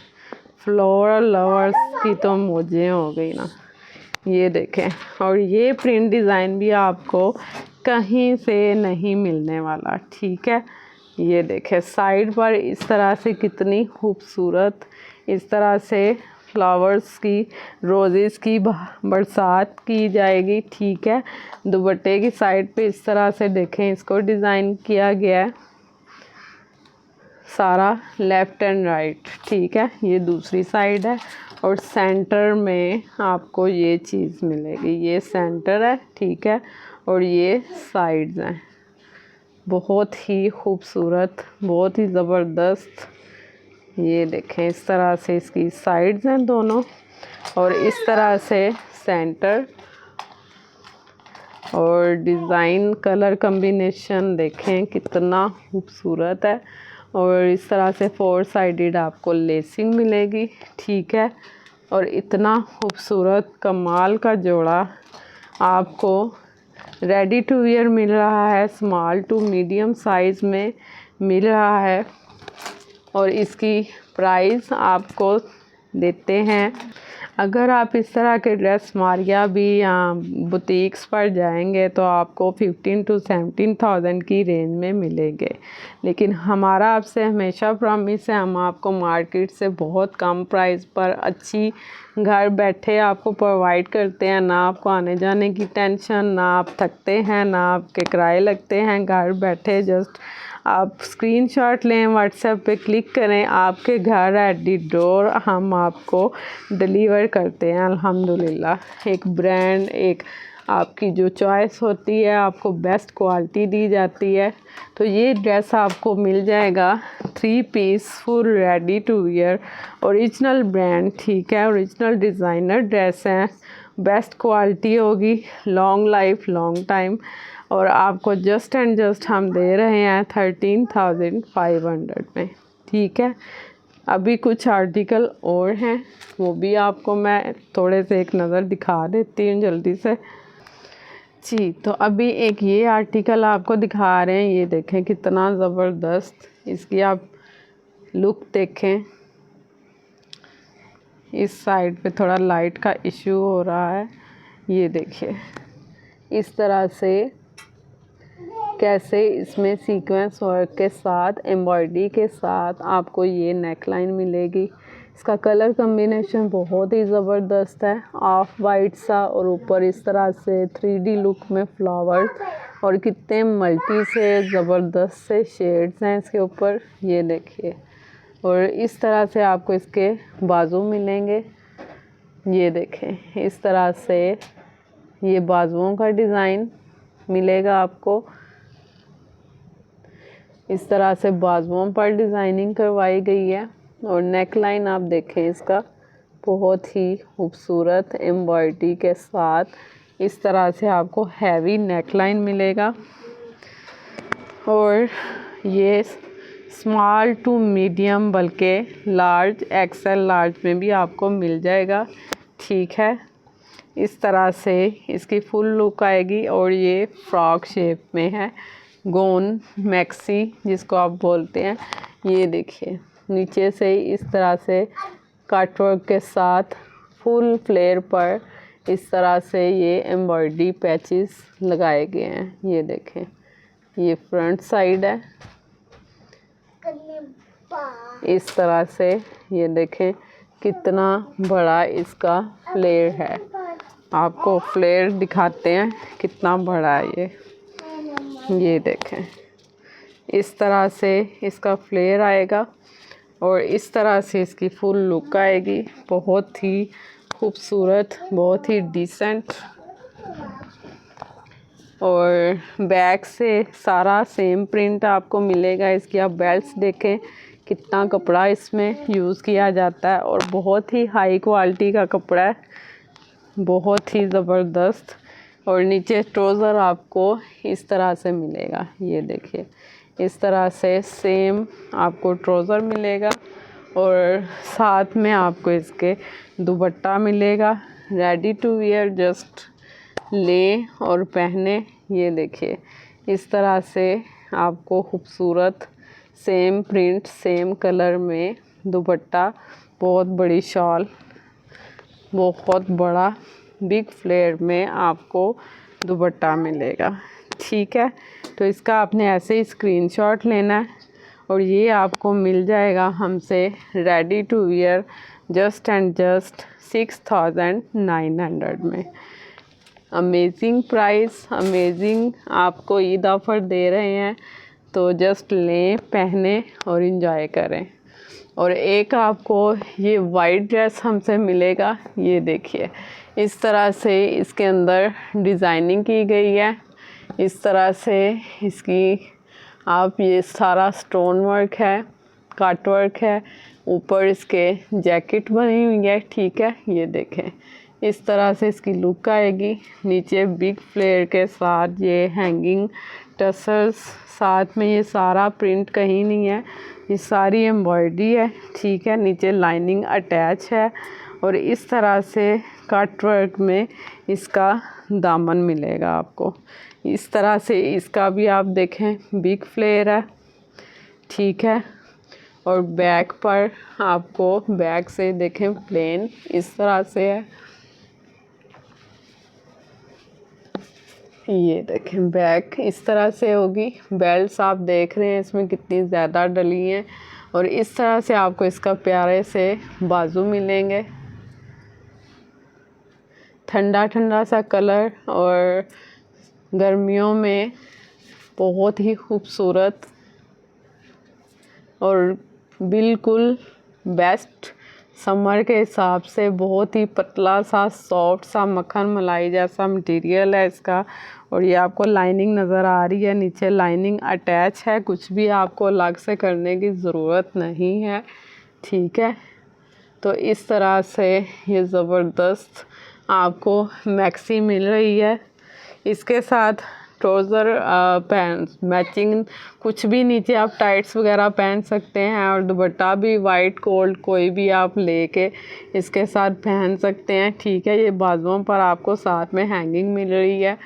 फ्लोरल लवर्स की तो मौजें हो गई ना। ये देखें, और ये प्रिंट डिज़ाइन भी आपको कहीं से नहीं मिलने वाला, ठीक है। ये देखें साइड पर इस तरह से कितनी खूबसूरत इस तरह से फ्लावर्स की, रोज़ेस की बरसात की जाएगी, ठीक है। दुपट्टे की साइड पे इस तरह से देखें इसको डिज़ाइन किया गया है सारा लेफ़्ट एंड राइट, ठीक है। ये दूसरी साइड है और सेंटर में आपको ये चीज़ मिलेगी, ये सेंटर है, ठीक है, और ये साइड्स हैं। बहुत ही खूबसूरत, बहुत ही ज़बरदस्त। ये देखें इस तरह से इसकी साइड्स हैं दोनों, और इस तरह से सेंटर, और डिज़ाइन कलर कम्बिनेशन देखें कितना खूबसूरत है। और इस तरह से 4 साइडेड आपको लेसिंग मिलेगी, ठीक है। और इतना खूबसूरत कमाल का जोड़ा आपको रेडी टू वियर मिल रहा है, स्मॉल टू मीडियम साइज़ में मिल रहा है। और इसकी प्राइस आपको देते हैं, अगर आप इस तरह के ड्रेस मारिया भी या बुटीक्स पर जाएंगे तो आपको 15 to 17,000 की रेंज में मिलेंगे। लेकिन हमारा आपसे हमेशा प्रॉमिस है, हम आपको मार्केट से बहुत कम प्राइस पर अच्छी घर बैठे आपको प्रोवाइड करते हैं। ना आपको आने जाने की टेंशन, ना आप थकते हैं, ना आपके किराए लगते हैं। घर बैठे जस्ट आप स्क्रीनशॉट लें, व्हाट्सएप पे क्लिक करें, आपके घर एट दी डोर हम आपको डिलीवर करते हैं अल्हम्दुलिल्लाह। एक ब्रांड, एक आपकी जो चॉइस होती है, आपको बेस्ट क्वालिटी दी जाती है। तो ये ड्रेस आपको मिल जाएगा 3 piece full ready to wear original brand, ठीक है। ओरिजिनल डिज़ाइनर ड्रेस हैं, बेस्ट क्वालिटी होगी, लॉन्ग लाइफ लॉन्ग टाइम। और आपको जस्ट एंड जस्ट हम दे रहे हैं 13,500 में, ठीक है। अभी कुछ आर्टिकल और हैं, वो भी आपको मैं थोड़े से एक नज़र दिखा देती हूँ जल्दी से जी। तो अभी एक ये आर्टिकल आपको दिखा रहे हैं, ये देखें कितना ज़बरदस्त, इसकी आप लुक देखें। इस साइड पे थोड़ा लाइट का इशू हो रहा है। ये देखिए इस तरह से कैसे इसमें सीक्वेंस वर्क के साथ, एम्ब्रॉयडरी के साथ आपको ये नेकलाइन मिलेगी। इसका कलर कम्बिनेशन बहुत ही ज़बरदस्त है, ऑफ वाइट सा, और ऊपर इस तरह से 3D लुक में फ्लावर्स, और कितने मल्टी से ज़बरदस्त से शेड्स हैं इसके ऊपर, ये देखिए। और इस तरह से आपको इसके बाजू मिलेंगे, ये देखें इस तरह से ये बाजुओं का डिज़ाइन मिलेगा आपको। इस तरह से बाजुओं पर डिज़ाइनिंग करवाई गई है। और नेक लाइन आप देखें इसका, बहुत ही खूबसूरत एम्ब्रॉयडरी के साथ इस तरह से आपको हैवी नेक लाइन मिलेगा। और ये स्मॉल टू मीडियम बल्कि लार्ज, एक्सेल लार्ज में भी आपको मिल जाएगा, ठीक है। इस तरह से इसकी फुल लुक आएगी। और ये फ्रॉक शेप में है, गोन मैक्सी जिसको आप बोलते हैं। ये देखिए नीचे से इस तरह से कट वर्क के साथ फुल फ्लेयर पर इस तरह से ये एम्ब्रॉयडरी पैचेस लगाए गए हैं। ये देखें ये फ्रंट साइड है, इस तरह से ये देखें कितना बड़ा इसका फ्लेयर है। आपको फ्लेयर दिखाते हैं कितना बड़ा है ये देखें इस तरह से इसका फ्लेयर आएगा। और इस तरह से इसकी फुल लुक आएगी, बहुत ही खूबसूरत, बहुत ही डिसेंट। और बैक से सारा सेम प्रिंट आपको मिलेगा। इसकी आप बेल्ट्स देखें कितना कपड़ा इसमें यूज़ किया जाता है, और बहुत ही हाई क्वालिटी का कपड़ा है, बहुत ही ज़बरदस्त। और नीचे ट्राउज़र आपको इस तरह से मिलेगा, ये देखिए इस तरह से सेम आपको ट्राउज़र मिलेगा। और साथ में आपको इसके दुपट्टा मिलेगा। रेडी टू वियर, जस्ट ले और पहने। ये देखिए इस तरह से आपको खूबसूरत सेम प्रिंट, सेम कलर में दुपट्टा, बहुत बड़ी शॉल, बहुत बड़ा बिग फ्लेयर में आपको दुपट्टा मिलेगा। ठीक है, तो इसका आपने ऐसे ही स्क्रीनशॉट लेना है और ये आपको मिल जाएगा हमसे ready to wear just and just 6900 में। अमेजिंग प्राइस, अमेजिंग आपको ईद ऑफ़र दे रहे हैं, तो जस्ट लें, पहने और इन्जॉय करें। और एक आपको ये वाइट ड्रेस हमसे मिलेगा, ये देखिए इस तरह से इसके अंदर डिज़ाइनिंग की गई है। इस तरह से इसकी आप ये सारा स्टोन वर्क है, कट वर्क है, ऊपर इसके जैकेट बनी हुई है। ठीक है, ये देखें इस तरह से इसकी लुक आएगी। नीचे बिग फ्लेयर के साथ ये हैंगिंग टसल्स, साथ में ये सारा प्रिंट कहीं नहीं है, ये सारी एम्ब्रॉयडरी है। ठीक है, नीचे लाइनिंग अटैच है और इस तरह से कट वर्क में इसका दामन मिलेगा आपको। इस तरह से इसका भी आप देखें बिग फ्लेयर है। ठीक है, और बैक पर आपको बैक से देखें प्लेन इस तरह से है। ये देखें बैक इस तरह से होगी। बेल्ट्स आप देख रहे हैं इसमें कितनी ज़्यादा डली हैं और इस तरह से आपको इसका प्यारे से बाजू मिलेंगे। ठंडा ठंडा सा कलर और गर्मियों में बहुत ही खूबसूरत और बिल्कुल बेस्ट, समर के हिसाब से बहुत ही पतला सा सॉफ्ट सा मक्खन मलाई जैसा मटेरियल है इसका। और ये आपको लाइनिंग नज़र आ रही है, नीचे लाइनिंग अटैच है, कुछ भी आपको अलग से करने की ज़रूरत नहीं है। ठीक है, तो इस तरह से ये ज़बरदस्त आपको मैक्सी मिल रही है। इसके साथ ट्राउज़र पैंट मैचिंग, कुछ भी नीचे आप टाइट्स वगैरह पहन सकते हैं और दुपट्टा भी वाइट गोल्ड कोई भी आप लेके इसके साथ पहन सकते हैं। ठीक है, ये बाजुओं पर आपको साथ में हैंगिंग मिल रही है,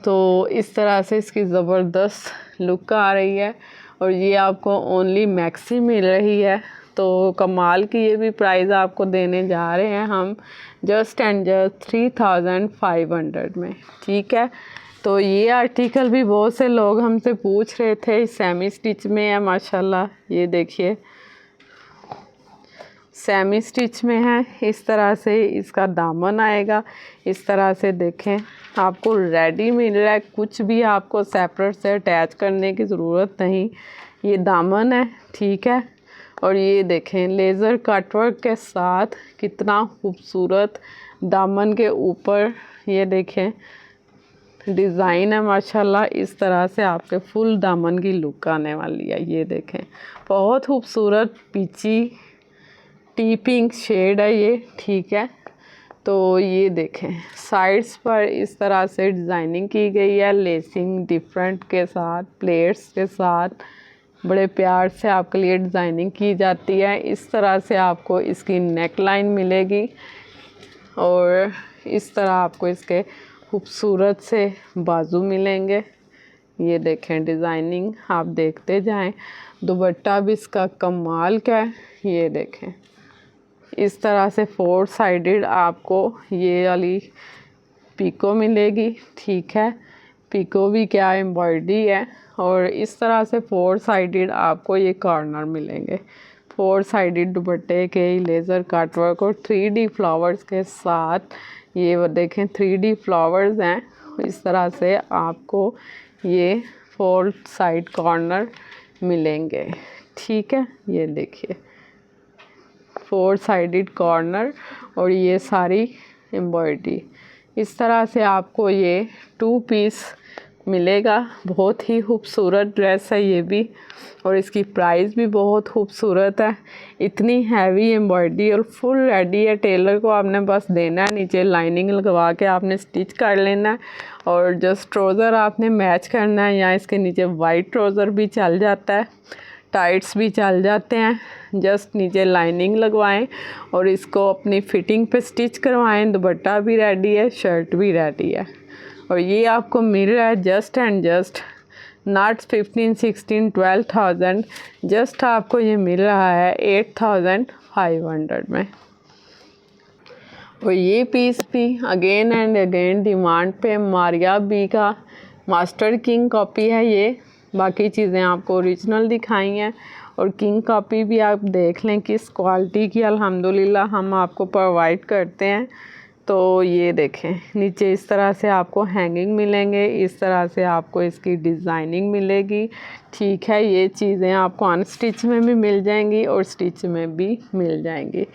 तो इस तरह से इसकी ज़बरदस्त लुक आ रही है और ये आपको ओनली मैक्सी मिल रही है। तो कमाल की ये भी प्राइस आपको देने जा रहे हैं हम जस्ट एंड जस्ट 3500 में। ठीक है, तो ये आर्टिकल भी बहुत से लोग हमसे पूछ रहे थे, सेमी स्टिच में है माशाल्लाह। ये देखिए सेमी स्टिच में है, इस तरह से इसका दामन आएगा। इस तरह से देखें आपको रेडी मिल रहा है, कुछ भी आपको सेपरेट से अटैच करने की ज़रूरत नहीं, ये दामन है। ठीक है, और ये देखें लेज़र कटवर्क के साथ कितना खूबसूरत दामन के ऊपर ये देखें डिज़ाइन है माशाल्लाह। इस तरह से आपके फुल दामन की लुक आने वाली है। ये देखें बहुत खूबसूरत पीची टी पिंक शेड है ये। ठीक है, तो ये देखें साइड्स पर इस तरह से डिज़ाइनिंग की गई है, लेसिंग डिफरेंट के साथ, प्लेट्स के साथ बड़े प्यार से आपके लिए डिज़ाइनिंग की जाती है। इस तरह से आपको इसकी नेक लाइन मिलेगी और इस तरह आपको इसके खूबसूरत से बाजू मिलेंगे। ये देखें डिज़ाइनिंग आप देखते जाएं। दुपट्टा भी इसका कमाल का है। ये देखें इस तरह से 4 साइडेड आपको ये वाली पीको मिलेगी। ठीक है, पीको भी क्या एम्ब्रॉयडरी है और इस तरह से 4 साइडेड आपको ये कॉर्नर मिलेंगे। 4 साइडेड दुपट्टे के लेज़र कट वर्क और 3D फ्लावर्स के साथ ये वो देखें 3D फ्लावर्स हैं। इस तरह से आपको ये 4 साइड कॉर्नर मिलेंगे। ठीक है, ये देखिए 4 साइडेड कॉर्नर और ये सारी एम्ब्रॉयडरी। इस तरह से आपको ये 2 पीस मिलेगा। बहुत ही खूबसूरत ड्रेस है ये भी और इसकी प्राइस भी बहुत खूबसूरत है। इतनी हैवी एम्ब्रॉयडरी और फुल रेडी है, टेलर को आपने बस देना है, नीचे लाइनिंग लगवा के आपने स्टिच कर लेना है और जस्ट ट्राउज़र आपने मैच करना है। या इसके नीचे वाइट ट्राउज़र भी चल जाता है, टाइट्स भी चल जाते हैं। जस्ट नीचे लाइनिंग लगवाएं और इसको अपनी फिटिंग पे स्टिच करवाएं। दुपट्टा भी रेडी है, शर्ट भी रेडी है और ये आपको मिल रहा है just and just not 15, 16, 12,000, just आपको ये मिल रहा है 8,500 में। और ये पीस भी अगेन एंड अगेन डिमांड पे मारिया बी का मास्टर किंग कॉपी है ये। बाकी चीज़ें आपको ओरिजिनल दिखाई हैं और किंग कॉपी भी आप देख लें किस क्वालिटी की अल्हम्दुलिल्लाह हम आपको प्रोवाइड करते हैं। तो ये देखें, नीचे इस तरह से आपको हैंगिंग मिलेंगे, इस तरह से आपको इसकी डिज़ाइनिंग मिलेगी। ठीक है, ये चीज़ें आपको अनस्टिच में भी मिल जाएंगी और स्टिच में भी मिल जाएंगी।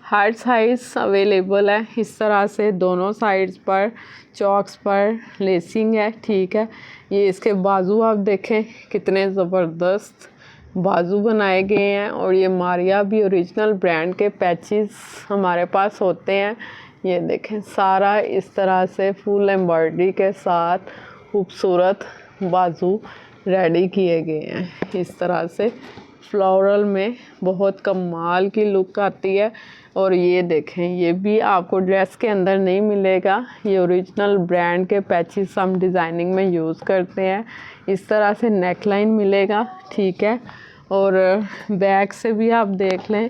हर साइज़ अवेलेबल है। इस तरह से दोनों साइड्स पर चॉक्स पर लेसिंग है। ठीक है, ये इसके बाजू आप देखें कितने ज़बरदस्त बाजू बनाए गए हैं और ये मारिया भी ओरिजिनल ब्रांड के पैचेस हमारे पास होते हैं। ये देखें, सारा इस तरह से फुल एम्ब्रॉयडरी के साथ खूबसूरत बाजू रेडी किए गए हैं। इस तरह से फ्लोरल में बहुत कमाल की लुक आती है। और ये देखें, ये भी आपको ड्रेस के अंदर नहीं मिलेगा, ये ओरिजिनल ब्रांड के पैचेस हम डिज़ाइनिंग में यूज़ करते हैं। इस तरह से नेक लाइन मिलेगा। ठीक है, और बैक से भी आप देख लें,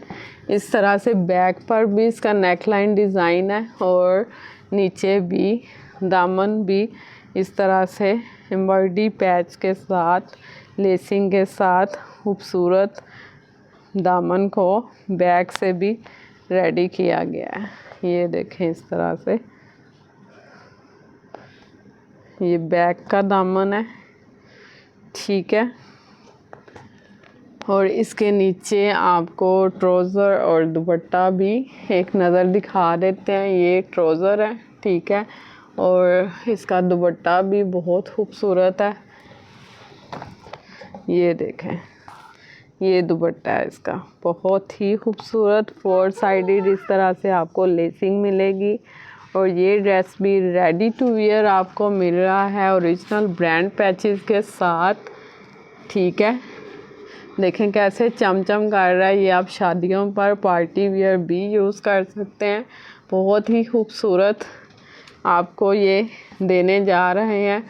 इस तरह से बैक पर भी इसका नेक लाइन डिज़ाइन है और नीचे भी दामन भी इस तरह से एम्ब्रॉयडरी पैच के साथ लेसिंग के साथ खूबसूरत दामन को बैक से भी रेडी किया गया है। ये देखें, इस तरह से ये बैक का दामन है। ठीक है, और इसके नीचे आपको ट्राउज़र और दुपट्टा भी एक नज़र दिखा देते हैं। ये ट्राउज़र है। ठीक है, और इसका दुपट्टा भी बहुत खूबसूरत है। ये देखें, ये दुपट्टा है इसका, बहुत ही खूबसूरत 4 साइडेड इस तरह से आपको लेसिंग मिलेगी। और ये ड्रेस भी रेडी टू वियर आपको मिल रहा है ओरिजिनल ब्रांड पैचेस के साथ। ठीक है, देखें कैसे चमचम कर रहा है। ये आप शादियों पर पार्टी वियर भी यूज़ कर सकते हैं। बहुत ही खूबसूरत आपको ये देने जा रहे हैं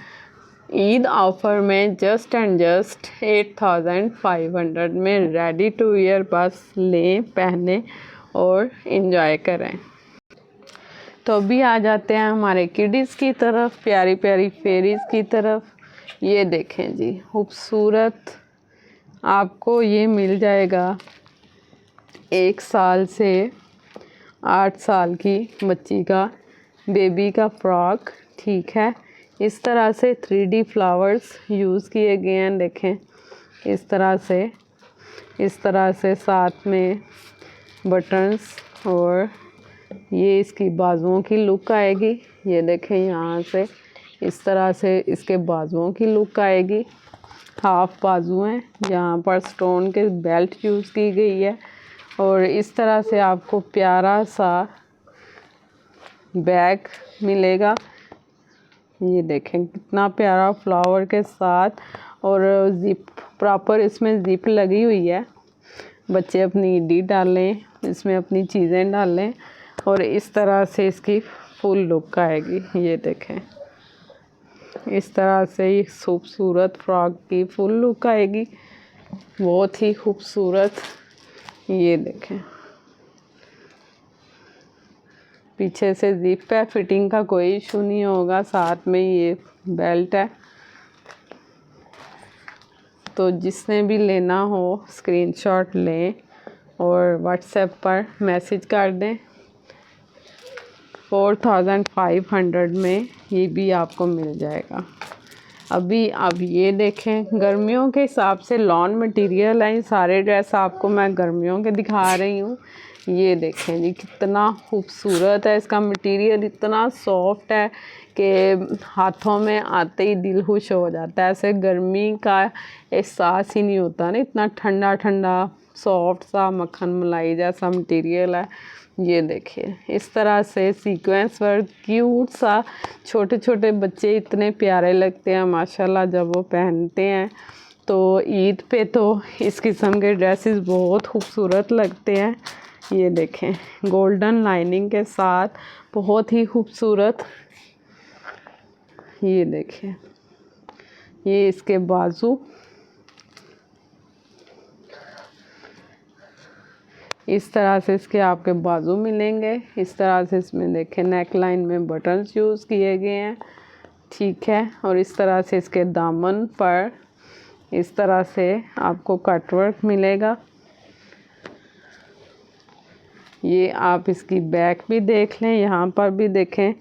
ईद ऑफ़र में जस्ट एंड जस्ट 8500 में रेडी टू वियर। बस लें, पहने और इन्जॉय करें। तो अभी आ जाते हैं हमारे किडीज़ की तरफ, प्यारी प्यारी फेरीज़ की तरफ। ये देखें जी, खूबसूरत आपको ये मिल जाएगा 1 साल से 8 साल की बच्ची का बेबी का फ्रॉक। ठीक है, इस तरह से 3D फ्लावर्स यूज़ किए गए हैं। देखें, इस तरह से साथ में बटन्स और ये इसकी बाजुओं की लुक आएगी। ये देखें, यहाँ से इस तरह से इसके बाजुओं की लुक आएगी। हाफ बाजू हैं, यहाँ पर स्टोन के बेल्ट यूज़ की गई है। और इस तरह से आपको प्यारा सा बैग मिलेगा। ये देखें कितना प्यारा फ्लावर के साथ, और ज़िप प्रॉपर इसमें ज़िप लगी हुई है। बच्चे अपनी ईडी डालें, इसमें अपनी चीज़ें डालें और इस तरह से इसकी फुल लुक आएगी। ये देखें, इस तरह से ये खूबसूरत फ्रॉक की फुल लुक आएगी, बहुत ही खूबसूरत। ये देखें, पीछे से ज़िप है, फिटिंग का कोई इशू नहीं होगा। साथ में ये बेल्ट है। तो जिसने भी लेना हो स्क्रीनशॉट लें और व्हाट्सएप पर मैसेज कर दें। 4500 में ये भी आपको मिल जाएगा। अभी अब ये देखें, गर्मियों के हिसाब से लॉन मटेरियल है। सारे ड्रेस आपको मैं गर्मियों के दिखा रही हूँ। ये देखें जी, कितना खूबसूरत है। इसका मटेरियल इतना सॉफ्ट है कि हाथों में आते ही दिल खुश हो जाता है। ऐसे गर्मी का एहसास ही नहीं होता ना, इतना ठंडा ठंडा सॉफ्ट सा मक्खन मलाई जैसा मटेरियल है। ये देखिए, इस तरह से सीक्वेंस वर्क क्यूट सा, छोटे छोटे बच्चे इतने प्यारे लगते हैं माशाल्लाह जब वो पहनते हैं। तो ईद पे तो इस किस्म के ड्रेसेस बहुत खूबसूरत लगते हैं। ये देखें, गोल्डन लाइनिंग के साथ बहुत ही खूबसूरत। ये देखें, ये इसके बाजू, इस तरह से इसके आपके बाजू मिलेंगे। इस तरह से इसमें देखें नेक लाइन में बटन्स यूज़ किए गए हैं, ठीक है। और इस तरह से इसके दामन पर इस तरह से आपको कटवर्क मिलेगा। ये आप इसकी बैक भी देख लें, यहाँ पर भी देखें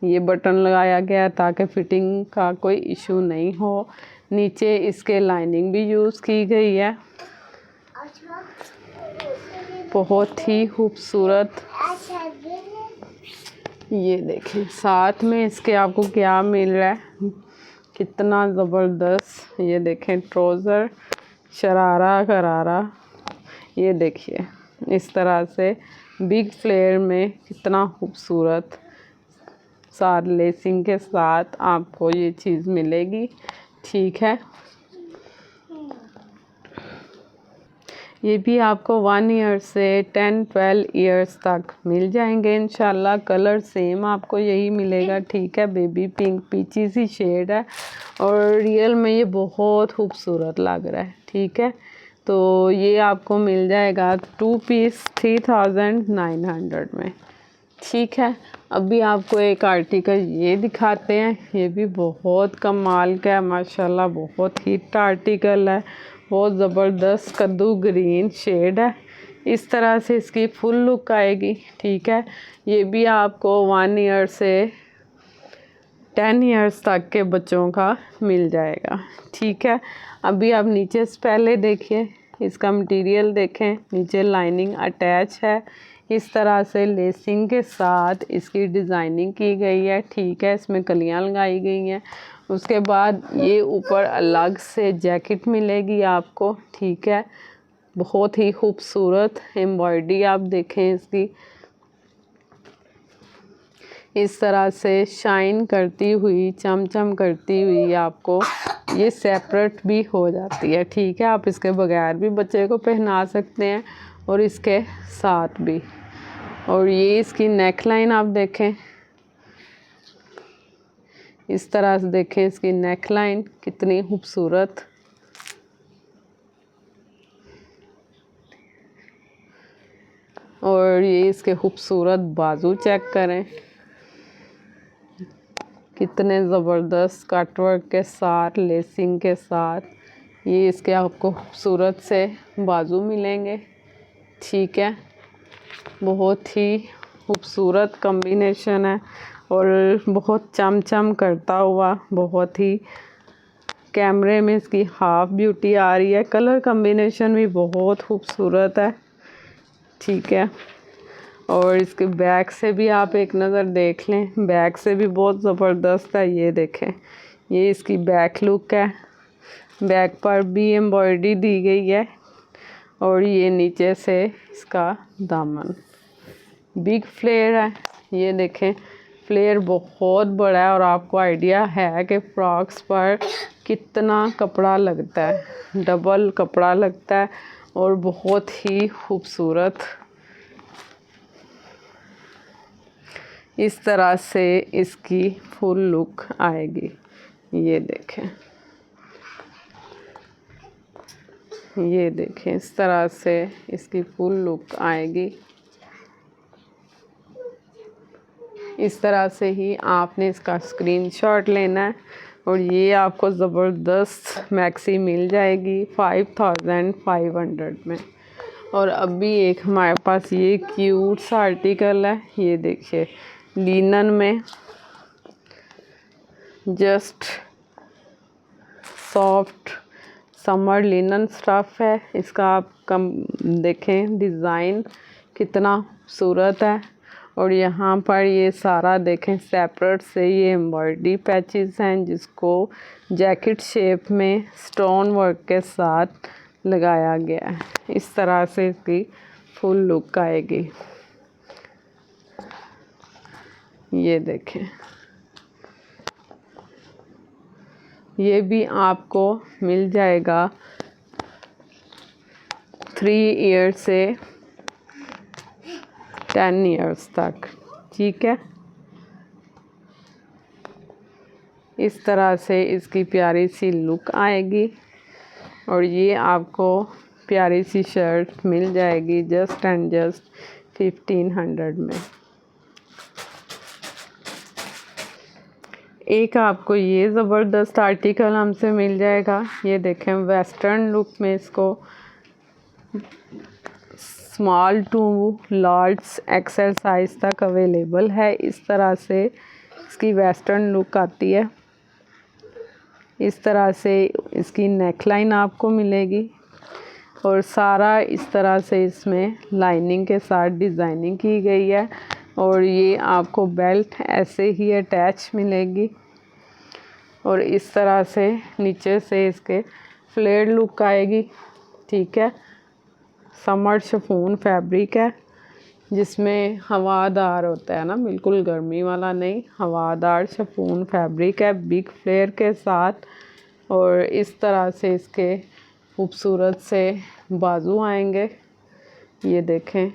ये बटन लगाया गया है ताकि फ़िटिंग का कोई इशू नहीं हो। नीचे इसके लाइनिंग भी यूज़ की गई है, बहुत ही खूबसूरत। ये देखें साथ में इसके आपको क्या मिल रहा है, कितना ज़बरदस्त। ये देखें ट्राउज़र शरारा करारा, ये देखिए इस तरह से बिग फ्लेयर में कितना खूबसूरत साथ लेसिंग के साथ आपको ये चीज़ मिलेगी, ठीक है। ये भी आपको 1 ईयर से 10-12 ईयर्स तक मिल जाएंगे इंशाल्लाह। कलर सेम आपको यही मिलेगा, ठीक है। बेबी पिंक पीची सी शेड है और रियल में ये बहुत खूबसूरत लग रहा है, ठीक है। तो ये आपको मिल जाएगा 2 पीस 3900 में, ठीक है। अभी आपको एक आर्टिकल ये दिखाते हैं, ये भी बहुत कमाल का है माशाल्लाह, बहुत हिट आर्टिकल है, बहुत ज़बरदस्त कद्दू ग्रीन शेड है। इस तरह से इसकी फुल लुक आएगी, ठीक है। ये भी आपको 1 ईयर से 10 ईयर्स तक के बच्चों का मिल जाएगा, ठीक है। अभी आप नीचे से पहले देखिए, इसका मटेरियल देखें, नीचे लाइनिंग अटैच है। इस तरह से लेसिंग के साथ इसकी डिज़ाइनिंग की गई है, ठीक है। इसमें कलियां लगाई गई हैं। उसके बाद ये ऊपर अलग से जैकेट मिलेगी आपको, ठीक है। बहुत ही खूबसूरत एम्ब्रॉयडरी आप देखें इसकी, इस तरह से शाइन करती हुई, चमचम करती हुई आपको ये सेपरेट भी हो जाती है, ठीक है। आप इसके बगैर भी बच्चे को पहना सकते हैं और इसके साथ भी। और ये इसकी नेक लाइन आप देखें, इस तरह से देखें इसकी नेक लाइन कितनी खूबसूरत। और ये इसके खूबसूरत बाजू चेक करें, कितने ज़बरदस्त कटवर्क के साथ, लेसिंग के साथ ये इसके आपको खूबसूरत से बाजू मिलेंगे, ठीक है। बहुत ही खूबसूरत कॉम्बिनेशन है और बहुत चमचम करता हुआ, बहुत ही कैमरे में इसकी हाफ ब्यूटी आ रही है। कलर कॉम्बिनेशन भी बहुत खूबसूरत है, ठीक है। और इसके बैक से भी आप एक नज़र देख लें, बैक से भी बहुत ज़बरदस्त है। ये देखें, ये इसकी बैक लुक है, बैक पर भी एम्ब्रॉयडरी दी गई है। और ये नीचे से इसका दामन बिग फ्लेयर है, ये देखें फ्लेयर बहुत बड़ा है। और आपको आइडिया है कि फ्रॉक्स पर कितना कपड़ा लगता है, डबल कपड़ा लगता है और बहुत ही खूबसूरत। इस तरह से इसकी फुल लुक आएगी, ये देखें, ये देखें इस तरह से इसकी फुल लुक आएगी। इस तरह से ही आपने इसका स्क्रीनशॉट लेना है। और ये आपको ज़बरदस्त मैक्सी मिल जाएगी 5500 में। और अभी एक हमारे पास ये क्यूट सा आर्टिकल है, ये देखिए लिनन में, just soft summer linen stuff है। इसका आप कम देखें डिज़ाइन कितना खूबसूरत है। और यहाँ पर ये सारा देखें सेपरेट से ये एम्ब्रॉयडरी पैचेस हैं जिसको जैकेट शेप में स्टोन वर्क के साथ लगाया गया है। इस तरह से इसकी फुल लुक आएगी, ये देखें। ये भी आपको मिल जाएगा 3 ईयर से 10 ईयर्स तक, ठीक है। इस तरह से इसकी प्यारी सी लुक आएगी। और ये आपको प्यारी सी शर्ट मिल जाएगी जस्ट एंड जस्ट 1500 में। एक आपको ये ज़बरदस्त आर्टिकल हमसे मिल जाएगा। ये देखें, वेस्टर्न लुक में इसको small to large XL size तक अवेलेबल है। इस तरह से इसकी वेस्टर्न लुक आती है। इस तरह से इसकी नेकलाइन आपको मिलेगी और सारा इस तरह से इसमें लाइनिंग के साथ डिज़ाइनिंग की गई है। और ये आपको बेल्ट ऐसे ही अटैच मिलेगी और इस तरह से नीचे से इसके फ्लेयर लुक आएगी। ठीक है, समर शिफॉन फैब्रिक है जिसमें हवादार होता है ना, बिल्कुल गर्मी वाला नहीं, हवादार शिफॉन फैब्रिक है बिग फ्लेयर के साथ। और इस तरह से इसके खूबसूरत से बाजू आएंगे। ये देखें,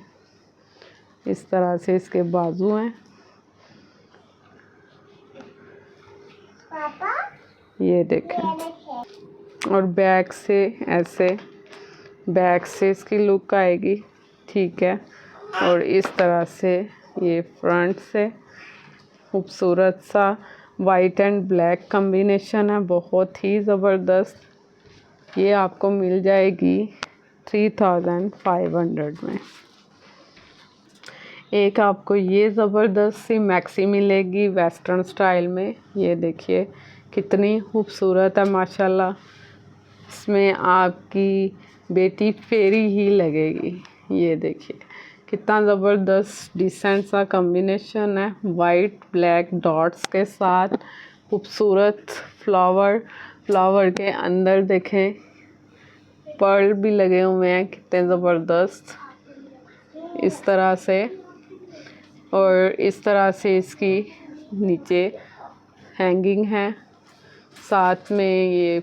इस तरह से इसके बाजू हैं। पापा, ये देखें, और बैक से ऐसे बैक से इसकी लुक आएगी। ठीक है, और इस तरह से ये फ्रंट से खूबसूरत सा वाइट एंड ब्लैक कॉम्बिनेशन है, बहुत ही ज़बरदस्त। ये आपको मिल जाएगी 3500 में। एक आपको ये ज़बरदस्त सी मैक्सी मिलेगी वेस्टर्न स्टाइल में। ये देखिए कितनी खूबसूरत है माशाल्लाह। इसमें आपकी बेटी फेरी ही लगेगी। ये देखिए कितना ज़बरदस्त डिसेंट सा कॉम्बिनेशन है, वाइट ब्लैक डॉट्स के साथ खूबसूरत फ्लावर के अंदर देखें पर्ल भी लगे हुए हैं, कितने ज़बरदस्त। इस तरह से, और इस तरह से इसकी नीचे हैंगिंग है, साथ में ये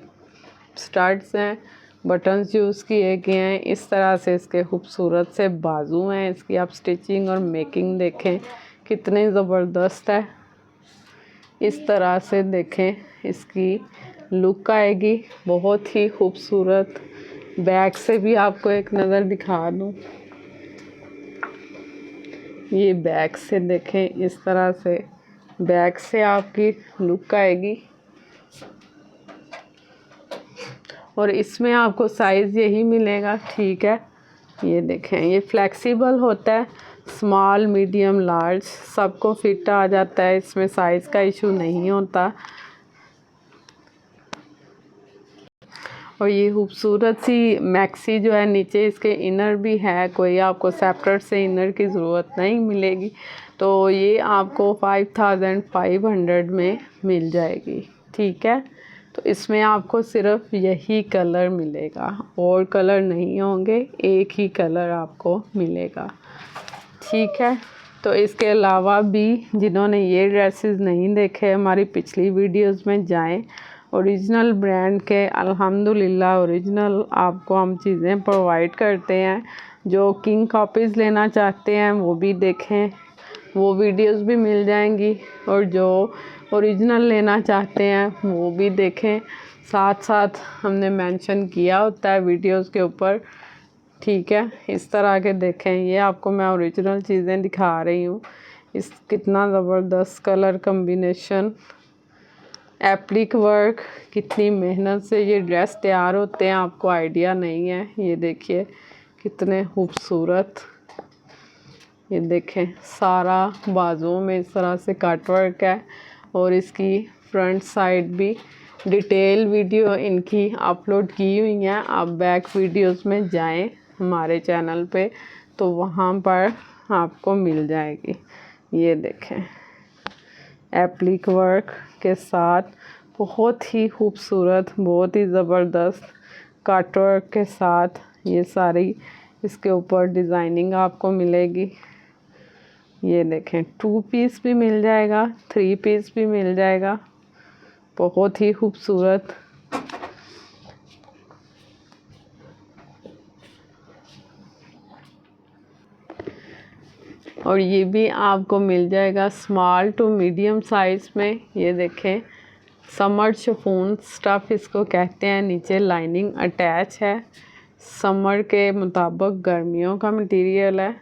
स्टड्स हैं, बटन्स यूज़ किए गए हैं। इस तरह से इसके खूबसूरत से बाजू हैं। इसकी आप स्टिचिंग और मेकिंग देखें कितने ज़बरदस्त है। इस तरह से देखें इसकी लुक आएगी, बहुत ही खूबसूरत। बैक से भी आपको एक नज़र दिखा दूँ। ये बैक से देखें, इस तरह से बैक से आपकी लुक आएगी। और इसमें आपको साइज़ यही मिलेगा। ठीक है, ये देखें, ये फ्लेक्सिबल होता है, स्मॉल मीडियम लार्ज सबको फिट आ जाता है, इसमें साइज़ का इशू नहीं होता। और ये खूबसूरत सी मैक्सी जो है, नीचे इसके इनर भी है, कोई आपको सेपरेट से इनर की ज़रूरत नहीं मिलेगी। तो ये आपको 5500 में मिल जाएगी। ठीक है, तो इसमें आपको सिर्फ यही कलर मिलेगा, और कलर नहीं होंगे, एक ही कलर आपको मिलेगा। ठीक है, तो इसके अलावा भी जिन्होंने ये ड्रेसेस नहीं देखे हमारी पिछली वीडियोस में जाएं। ओरिजिनल ब्रांड के अल्हम्दुलिल्लाह ओरिजिनल आपको हम चीज़ें प्रोवाइड करते हैं। जो किंग कॉपीज़ लेना चाहते हैं वो भी देखें, वो वीडियोस भी मिल जाएंगी। और जो ओरिजिनल लेना चाहते हैं वो भी देखें, साथ साथ हमने मेंशन किया होता है वीडियोस के ऊपर। ठीक है, इस तरह के देखें, ये आपको मैं ओरिजिनल चीज़ें दिखा रही हूँ। इस कितना ज़बरदस्त कलर कम्बिनेशन, एप्लिक वर्क, कितनी मेहनत से ये ड्रेस तैयार होते हैं आपको आइडिया नहीं है। ये देखिए कितने खूबसूरत, ये देखें सारा बाजुओं में इस तरह से कट वर्क है। और इसकी फ्रंट साइड भी डिटेल वीडियो इनकी अपलोड की हुई हैं। आप बैक वीडियोस में जाएं हमारे चैनल पे तो वहाँ पर आपको मिल जाएगी। ये देखें एप्लिक वर्क के साथ बहुत ही खूबसूरत, बहुत ही ज़बरदस्त कट वर्क के साथ ये सारी इसके ऊपर डिज़ाइनिंग आपको मिलेगी। ये देखें 2 पीस भी मिल जाएगा, 3 पीस भी मिल जाएगा, बहुत ही खूबसूरत। और ये भी आपको मिल जाएगा स्मॉल टू मीडियम साइज़ में। ये देखें समर शिफॉन स्टफ़ इसको कहते हैं, नीचे लाइनिंग अटैच है। समर के मुताबिक गर्मियों का मटेरियल है।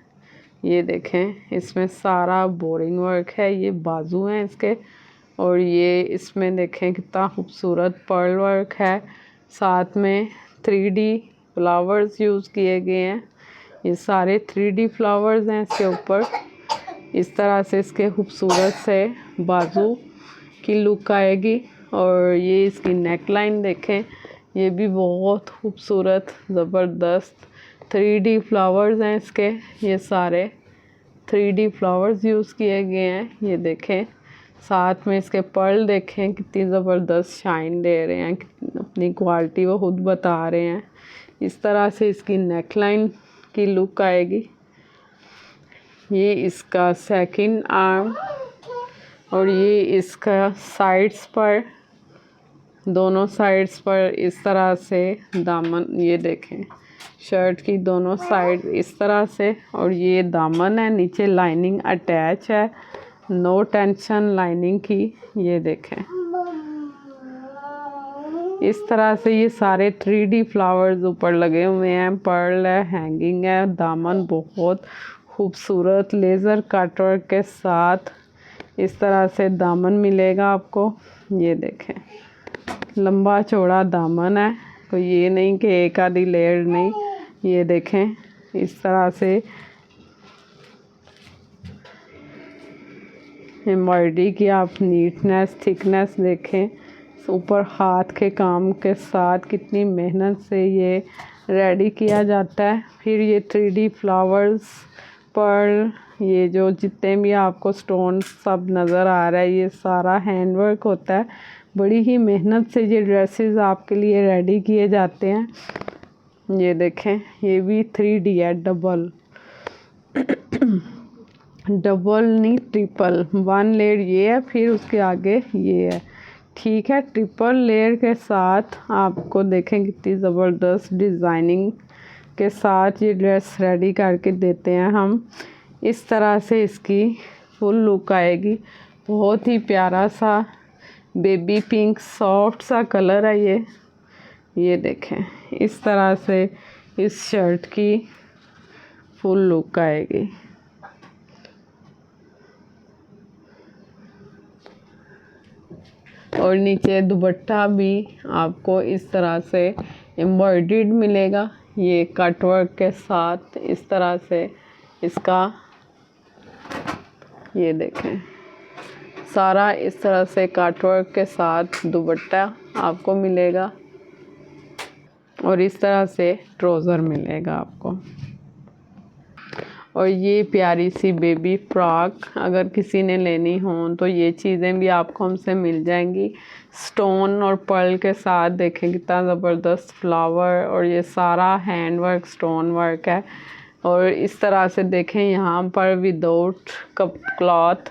ये देखें, इसमें सारा बोरिंग वर्क है। ये बाजू हैं इसके, और ये इसमें देखें कितना खूबसूरत पर्ल वर्क है। साथ में 3D फ्लावर्स यूज़ किए गए हैं। ये सारे 3D फ्लावर्स हैं इसके ऊपर। इस तरह से इसके खूबसूरत से बाजू की लुक आएगी। और ये इसकी नेक लाइन देखें, ये भी बहुत खूबसूरत ज़बरदस्त 3D फ्लावर्स हैं इसके। ये सारे 3D फ्लावर्स यूज़ किए गए हैं। ये देखें, साथ में इसके पर्ल देखें कितनी ज़बरदस्त शाइन दे रहे हैं, अपनी क्वालिटी वो खुद बता रहे हैं। इस तरह से इसकी नेक लाइन की लुक आएगी। ये इसका सेकंड आर्म, और ये इसका साइड्स पर, दोनों साइड्स पर इस तरह से दामन। ये देखें, शर्ट की दोनों साइड इस तरह से, और ये दामन है, नीचे लाइनिंग अटैच है, नो टेंशन लाइनिंग की। ये देखें, इस तरह से ये सारे 3D फ्लावर्स ऊपर लगे हुए हैं। पर्ल है, हैंगिंग है, दामन बहुत खूबसूरत लेज़र कटवर्क के साथ इस तरह से दामन मिलेगा आपको। ये देखें, लंबा चौड़ा दामन है, कोई ये नहीं कि एक आधी लेयर नहीं। ये देखें, इस तरह से एम्ब्रॉयडरी की आप नीटनेस, थिकनेस देखें। ऊपर हाथ के काम के साथ कितनी मेहनत से ये रेडी किया जाता है। फिर ये 3D फ्लावर्स, पर्ल, ये जो जितने भी आपको स्टोन सब नज़र आ रहा है, ये सारा हैंडवर्क होता है। बड़ी ही मेहनत से ये ड्रेसेस आपके लिए रेडी किए जाते हैं। ये देखें, ये भी 3D है, डबल डबल नहीं ट्रिपल। 1 लेयर ये है, फिर उसके आगे ये है, ठीक है। ट्रिपल लेयर के साथ आपको देखें कितनी ज़बरदस्त डिज़ाइनिंग के साथ ये ड्रेस रेडी करके देते हैं हम। इस तरह से इसकी फुल लुक आएगी। बहुत ही प्यारा सा बेबी पिंक सॉफ्ट सा कलर है ये। ये देखें, इस तरह से इस शर्ट की फुल लुक आएगी। और नीचे दुपट्टा भी आपको इस तरह से एम्ब्रॉयडर्ड मिलेगा। ये कटवर्क के साथ इस तरह से इसका, ये देखें, सारा इस तरह से कटवर्क के साथ दुपट्टा आपको मिलेगा। और इस तरह से ट्राउज़र मिलेगा आपको। और ये प्यारी सी बेबी फ्रॉक अगर किसी ने लेनी हो तो ये चीज़ें भी आपको हमसे मिल जाएंगी। स्टोन और पर्ल के साथ देखें कितना ज़बरदस्त फ्लावर, और ये सारा हैंड वर्क, स्टोन वर्क है। और इस तरह से देखें, यहाँ पर विदाउट कप क्लॉथ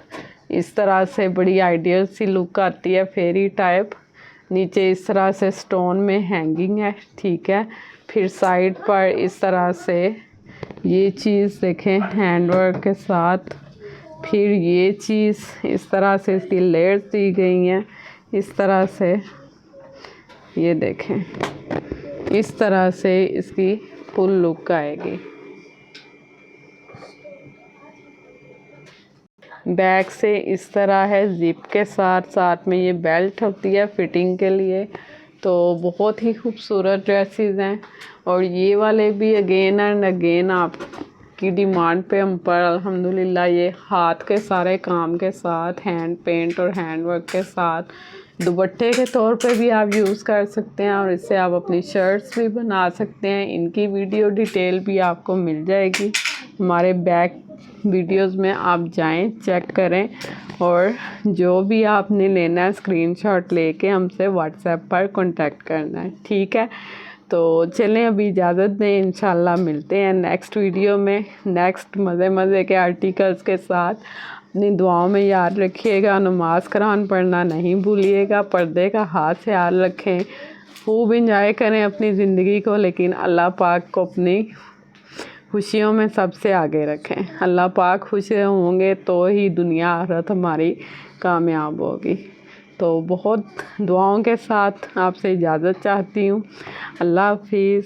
इस तरह से बड़ी आइडियल सी लुक आती है, फेरी टाइप। नीचे इस तरह से स्टोन में हैंगिंग है, ठीक है। फिर साइड पर इस तरह से ये चीज़ देखें हैंडवर्क के साथ। फिर ये चीज़ इस तरह से इसकी लेयर्स दी गई हैं इस तरह से। ये देखें, इस तरह से इसकी फुल लुक आएगी। बैक से इस तरह है, जिप के साथ, साथ में ये बेल्ट होती है फिटिंग के लिए। तो बहुत ही खूबसूरत ड्रेसेस हैं। और ये वाले भी अगेन एंड अगेन आपकी डिमांड पे हम पर अल्हम्दुलिल्लाह ये हाथ के सारे काम के साथ, हैंड पेंट और हैंड वर्क के साथ दुपट्टे के तौर पे भी आप यूज़ कर सकते हैं। और इससे आप अपनी शर्ट्स भी बना सकते हैं। इनकी वीडियो डिटेल भी आपको मिल जाएगी हमारे बैक वीडियोस में, आप जाएं, चेक करें। और जो भी आपने लेना है स्क्रीनशॉट लेके हमसे व्हाट्सएप पर कांटेक्ट करना है, ठीक है। तो चलें अभी इजाज़त दें, इंशाल्लाह मिलते हैं नेक्स्ट वीडियो में नेक्स्ट मज़े के आर्टिकल्स के साथ। अपनी दुआओं में याद रखिएगा, नमाज़ कुरान पढ़ना नहीं भूलिएगा, पर्दे का हाथ से ख्याल रखें, खूब इंजॉय करें अपनी ज़िंदगी को, लेकिन अल्लाह पाक को अपनी खुशियों में सबसे आगे रखें। अल्लाह पाक खुश होंगे तो ही दुनिया आखिरत हमारी कामयाब होगी। तो बहुत दुआओं के साथ आपसे इजाज़त चाहती हूँ। अल्लाह हाफिज़।